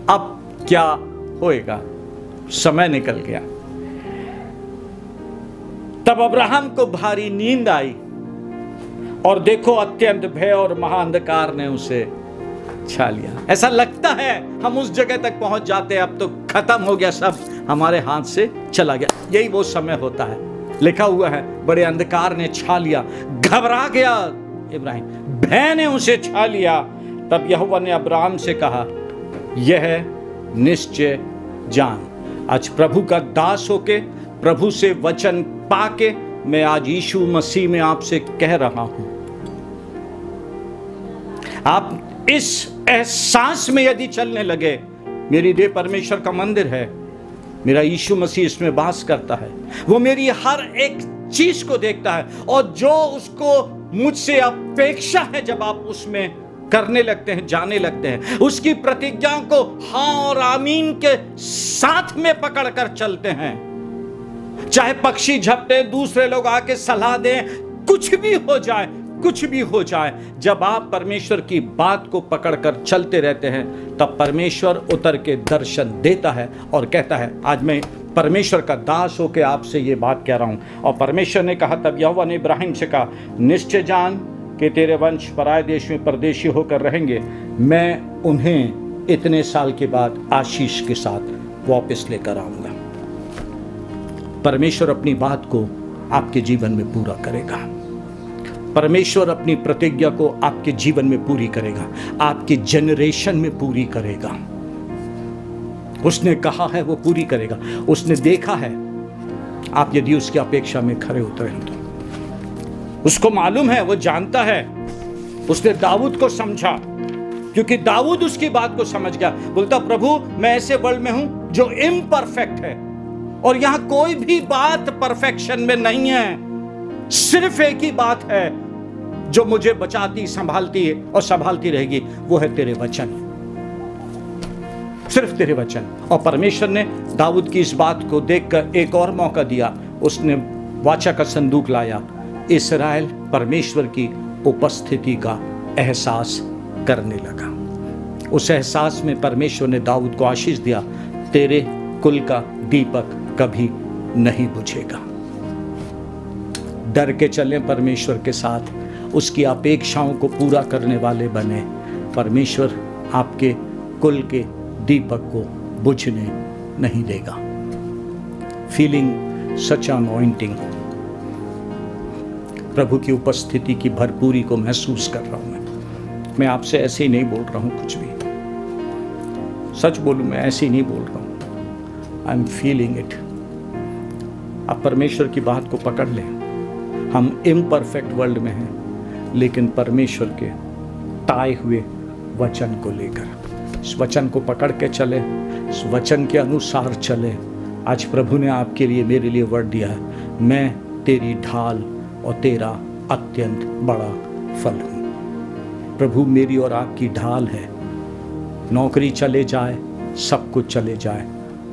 अब क्या होएगा? समय निकल गया। तब अब्राहम को भारी नींद आई और देखो अत्यंत भय और महाअंधकार ने उसे छा लिया। ऐसा लगता है हम उस जगह तक पहुंच जाते हैं, अब तो खत्म हो गया, सब हमारे हाथ से चला गया। यही वो समय होता है। लिखा हुआ है बड़े अंधकार ने छा लिया, घबरा गया इब्राहिम, भय ने उसे छा लिया। तब यहोवा ने अब्राहम से कहा, यह निश्चय जान, आज प्रभु का दास होके, प्रभु से वचन पाके मैं आज यीशु मसीह में आपसे कह रहा हूं, आप इस एहसास में यदि चलने लगे, मेरी देह परमेश्वर का मंदिर है, मेरा यीशु मसीह इसमें वास करता है, वो मेरी हर एक चीज को देखता है, और जो उसको मुझसे अपेक्षा है जब आप उसमें करने लगते हैं, जाने लगते हैं, उसकी प्रतिज्ञाओं को हाँ और आमीन के साथ में पकड़कर चलते हैं, चाहे पक्षी झपटे, दूसरे लोग आके सलाह दें, कुछ भी हो जाए, कुछ भी हो जाए, जब आप परमेश्वर की बात को पकड़कर चलते रहते हैं, तब परमेश्वर उतर के दर्शन देता है और कहता है, आज मैं परमेश्वर का दास होकर आपसे ये बात कह रहा हूं। और परमेश्वर ने कहा, तब यहोवा ने इब्राहिम से कहा, निश्चय जान कि तेरे वंश पराये देश में परदेशी होकर रहेंगे, मैं उन्हें इतने साल के बाद आशीष के साथ वापस लेकर आऊंगा। परमेश्वर अपनी बात को आपके जीवन में पूरा करेगा। परमेश्वर अपनी प्रतिज्ञा को आपके जीवन में पूरी करेगा, आपके जनरेशन में पूरी करेगा। उसने कहा है वो पूरी करेगा। उसने देखा है, आप यदि उसकी अपेक्षा में खरे उतरे तो उसको मालूम है, वो जानता है। उसने दाऊद को समझा, क्योंकि दाऊद उसकी बात को समझ गया। बोलता, प्रभु मैं ऐसे वर्ल्ड में हूं जो इम्परफेक्ट है, और यहां कोई भी बात परफेक्शन में नहीं है। सिर्फ एक ही बात है जो मुझे बचाती, संभालती है और संभालती रहेगी, वो है तेरे वचन, सिर्फ तेरे वचन। और परमेश्वर ने दाऊद की इस बात को देखकर एक और मौका दिया। उसने वाचा का संदूक लाया। इस्राएल परमेश्वर की उपस्थिति का एहसास करने लगा। उस एहसास में परमेश्वर ने दाऊद को आशीष दिया, तेरे कुल का दीपक कभी नहीं बुझेगा। डर के चलें परमेश्वर के साथ, उसकी अपेक्षाओं को पूरा करने वाले बने। परमेश्वर आपके कुल के दीपक को बुझने नहीं देगा। फीलिंग सच अनॉइंटिंग, प्रभु की उपस्थिति की भरपूरी को महसूस कर रहा हूं। मैं आपसे ऐसे ही नहीं बोल रहा हूं कुछ भी, सच बोलूं मैं ऐसे ही नहीं बोल रहा हूं। I am feeling it. आप परमेश्वर की बात को पकड़ लें। हम इम्परफेक्ट वर्ल्ड में हैं, लेकिन परमेश्वर के ताए हुए वचन को लेकर, इस वचन को पकड़ के चले, इस वचन के अनुसार चले। आज प्रभु ने आपके लिए, मेरे लिए वर्ड दिया है, मैं तेरी ढाल और तेरा अत्यंत बड़ा फल हूँ। प्रभु मेरी और आपकी ढाल है। नौकरी चले जाए, सब कुछ चले जाए,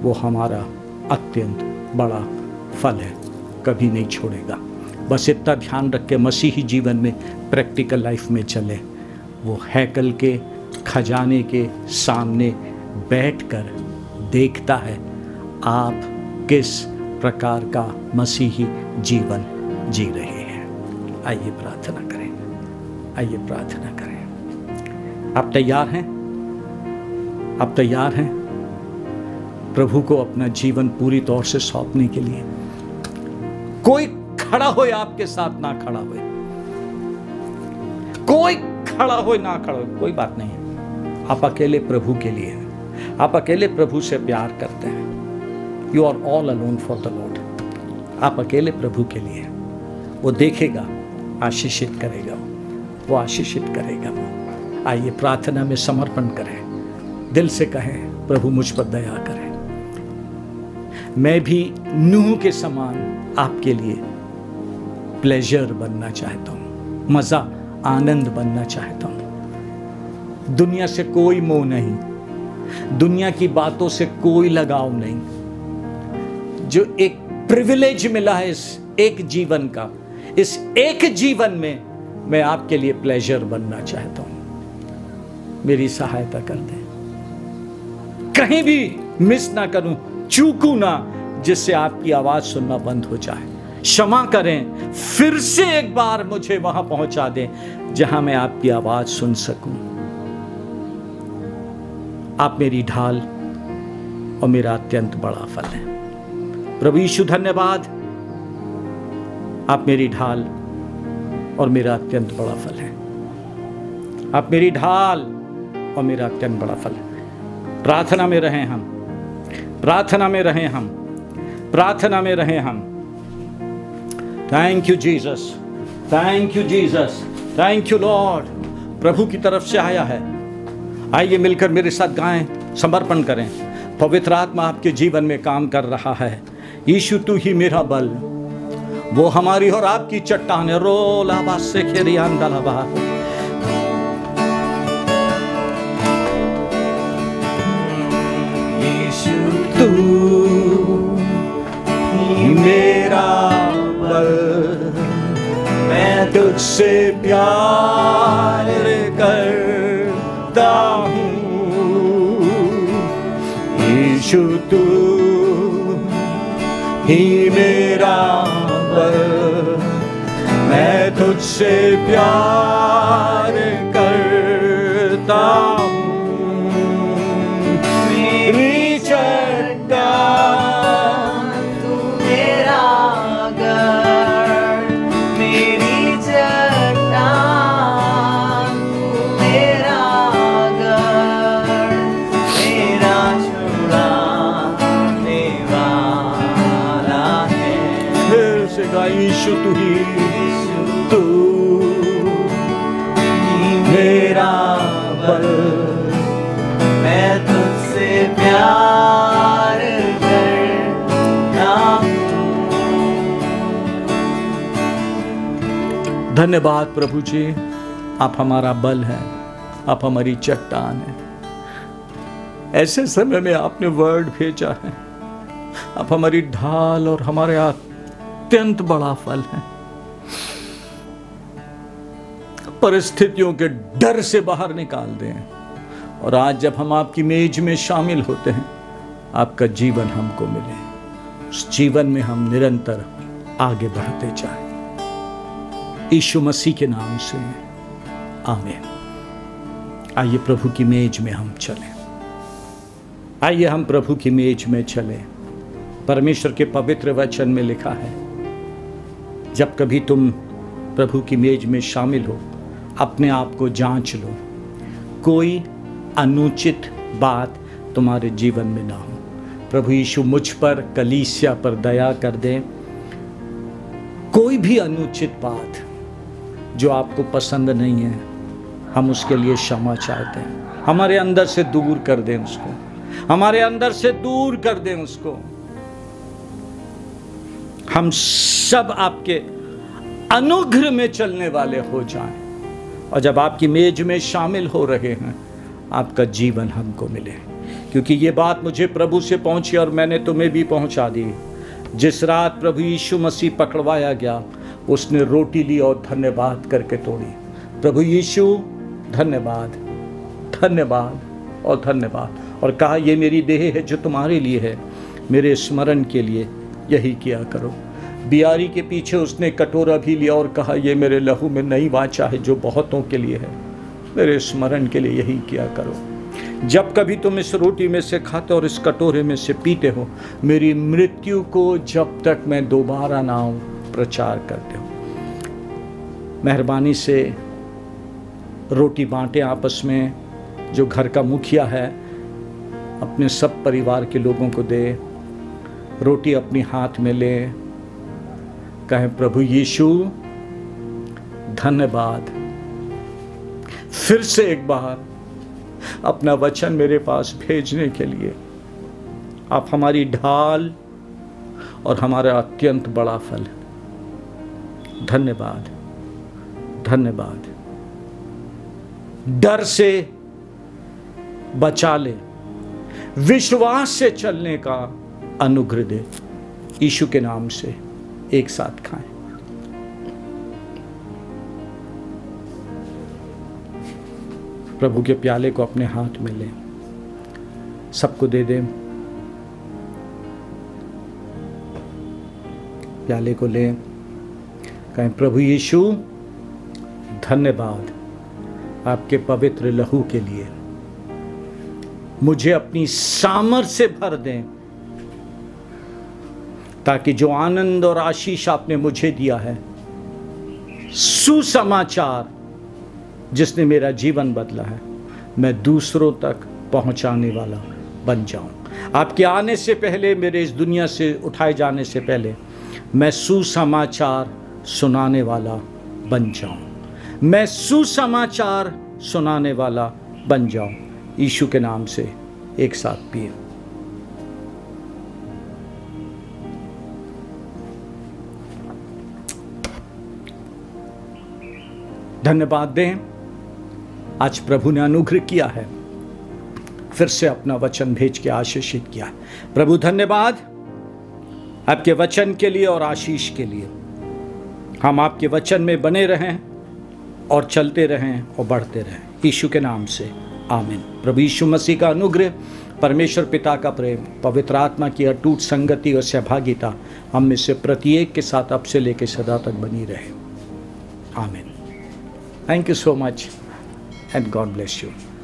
वो हमारा अत्यंत बड़ा फल है, कभी नहीं छोड़ेगा। बस इतना ध्यान रख के मसीही जीवन में, प्रैक्टिकल लाइफ में चले। वो हैकल के खजाने के सामने बैठकर देखता है आप किस प्रकार का मसीही जीवन जी रहे हैं। आइए प्रार्थना करें, आइए प्रार्थना करें। आप तैयार हैं? आप तैयार हैं प्रभु को अपना जीवन पूरी तौर से सौंपने के लिए? कोई खड़ा होए आपके साथ, ना खड़ा होए, कोई खड़ा होए ना खड़ा होए, कोई बात नहीं है। आप अकेले प्रभु के लिए हैं, आप अकेले प्रभु से प्यार करते हैं। You are all alone for the Lord. आप अकेले प्रभु के लिए हैं। वो देखेगा, आशीषित करेगा, वो आशीषित करेगा। आइए प्रार्थना में समर्पण करें, दिल से कहें, प्रभु मुझ पर दया करें। मैं भी नूह के समान आपके लिए प्लेजर बनना चाहता हूँ, मज़ा, आनंद बनना चाहता हूँ। दुनिया से कोई मोह नहीं, दुनिया की बातों से कोई लगाव नहीं। जो एक प्रिविलेज मिला है इस एक जीवन का, इस एक जीवन में मैं आपके लिए प्लेजर बनना चाहता हूं। मेरी सहायता कर दें, कहीं भी मिस ना करूं, चूकू ना, जिससे आपकी आवाज सुनना बंद हो जाए। क्षमा करें, फिर से एक बार मुझे वहां पहुंचा दें जहां मैं आपकी आवाज सुन सकूं। आप मेरी ढाल और मेरा अत्यंत बड़ा फल है। प्रभु यीशु धन्यवाद, आप मेरी ढाल और मेरा अत्यंत बड़ा फल है। आप मेरी ढाल और मेरा अत्यंत बड़ा फल है। प्रार्थना में रहें हम, प्रार्थना में रहें हम, प्रार्थना में रहें हम। Thank you Jesus, thank you Jesus, thank you Lord. प्रभु की तरफ से आया है। आइए मिलकर मेरे साथ गाएं, समर्पण करें। पवित्र आत्मा आपके जीवन में काम कर रहा है। यीशु तू ही मेरा बल, वो हमारी और आपकी चट्टान है। रोला बासे खेरियान दलाबा, यीशु तू ही मेरा बल, मैं तुझसे प्यार करता हूँ। यीशु तू ही मेरा बल, मैं तुझसे प्यार करता हूँ। मेरी चट्टान तू मेरा घर, मेरी चट्टान तू मेरा घर, मेरा छुड़ाने वाला है। फिर से गा, यीशु तू ही, तू ही मेरा बल, मैं तुझसे प्यार करता हूँ। धन्यवाद प्रभु जी, आप हमारा बल है, आप हमारी चट्टान है। ऐसे समय में आपने वर्ड भेजा है। आप हमारी ढाल और हमारे अत्यंत बड़ा फल है। परिस्थितियों के डर से बाहर निकाल दें, और आज जब हम आपकी मेज में शामिल होते हैं, आपका जीवन हमको मिले। उस जीवन में हम निरंतर आगे बढ़ते जाएं। यीशु मसीह के नाम से आमीन। आइए प्रभु की मेज में हम चलें। आइए हम प्रभु की मेज में चलें। परमेश्वर के पवित्र वचन में लिखा है, जब कभी तुम प्रभु की मेज में शामिल हो, अपने आप को जांच लो, कोई अनुचित बात तुम्हारे जीवन में ना हो। प्रभु यीशु मुझ पर, कलीसिया पर दया कर दे। कोई भी अनुचित बात जो आपको पसंद नहीं है, हम उसके लिए क्षमा चाहते हैं। हमारे अंदर से दूर कर दें उसको, हमारे अंदर से दूर कर दें उसको। हम सब आपके अनुग्रह में चलने वाले हो जाएं, और जब आपकी मेज में शामिल हो रहे हैं, आपका जीवन हमको मिले। क्योंकि ये बात मुझे प्रभु से पहुंची और मैंने तुम्हें भी पहुंचा दी। जिस रात प्रभु यीशु मसीह पकड़वाया गया, उसने रोटी ली और धन्यवाद करके तोड़ी। प्रभु यीशु धन्यवाद, धन्यवाद और धन्यवाद, और कहा, ये मेरी देह है जो तुम्हारे लिए है, मेरे स्मरण के लिए यही किया करो। बियारी के पीछे उसने कटोरा भी लिया और कहा, ये मेरे लहू में नई वाचा है जो बहुतों के लिए है, मेरे स्मरण के लिए यही किया करो। जब कभी तुम इस रोटी में से खाते और इस कटोरे में से पीते हो, मेरी मृत्यु को जब तक मैं दोबारा ना आऊं प्रचार करते हो। मेहरबानी से रोटी बांटे आपस में। जो घर का मुखिया है, अपने सब परिवार के लोगों को दे। रोटी अपने हाथ में ले, कहें, प्रभु यीशु धन्यवाद। फिर से एक बार अपना वचन मेरे पास भेजने के लिए। आप हमारी ढाल और हमारा अत्यंत बड़ा फल। धन्यवाद, धन्यवाद। डर से बचा ले, विश्वास से चलने का अनुग्रह दे। यीशु के नाम से एक साथ खाएं। प्रभु के प्याले को अपने हाथ में लें, सबको दे दें। प्याले को लें, कहें प्रभु यीशु धन्यवाद आपके पवित्र लहू के लिए। मुझे अपनी सामर्थ से भर दें, ताकि जो आनंद और आशीष आपने मुझे दिया है, सुसमाचार जिसने मेरा जीवन बदला है, मैं दूसरों तक पहुंचाने वाला बन जाऊं। आपके आने से पहले, मेरे इस दुनिया से उठाए जाने से पहले, मैं सुसमाचार सुनाने वाला बन जाऊं। मैं सुसमाचार सुनाने वाला बन जाऊं। यीशु के नाम से एक साथ पिए। धन्यवाद दें, आज प्रभु ने अनुग्रह किया है, फिर से अपना वचन भेज के आशीषित किया। प्रभु धन्यवाद आपके वचन के लिए और आशीष के लिए। हम आपके वचन में बने रहें और चलते रहें और बढ़ते रहें। यीशु के नाम से आमीन। प्रभु यीशु मसीह का अनुग्रह, परमेश्वर पिता का प्रेम, पवित्र आत्मा की अटूट संगति और सहभागिता हम में से प्रत्येक के साथ अब से लेकर सदा तक बनी रहे। आमीन। Thank you so much and God bless you.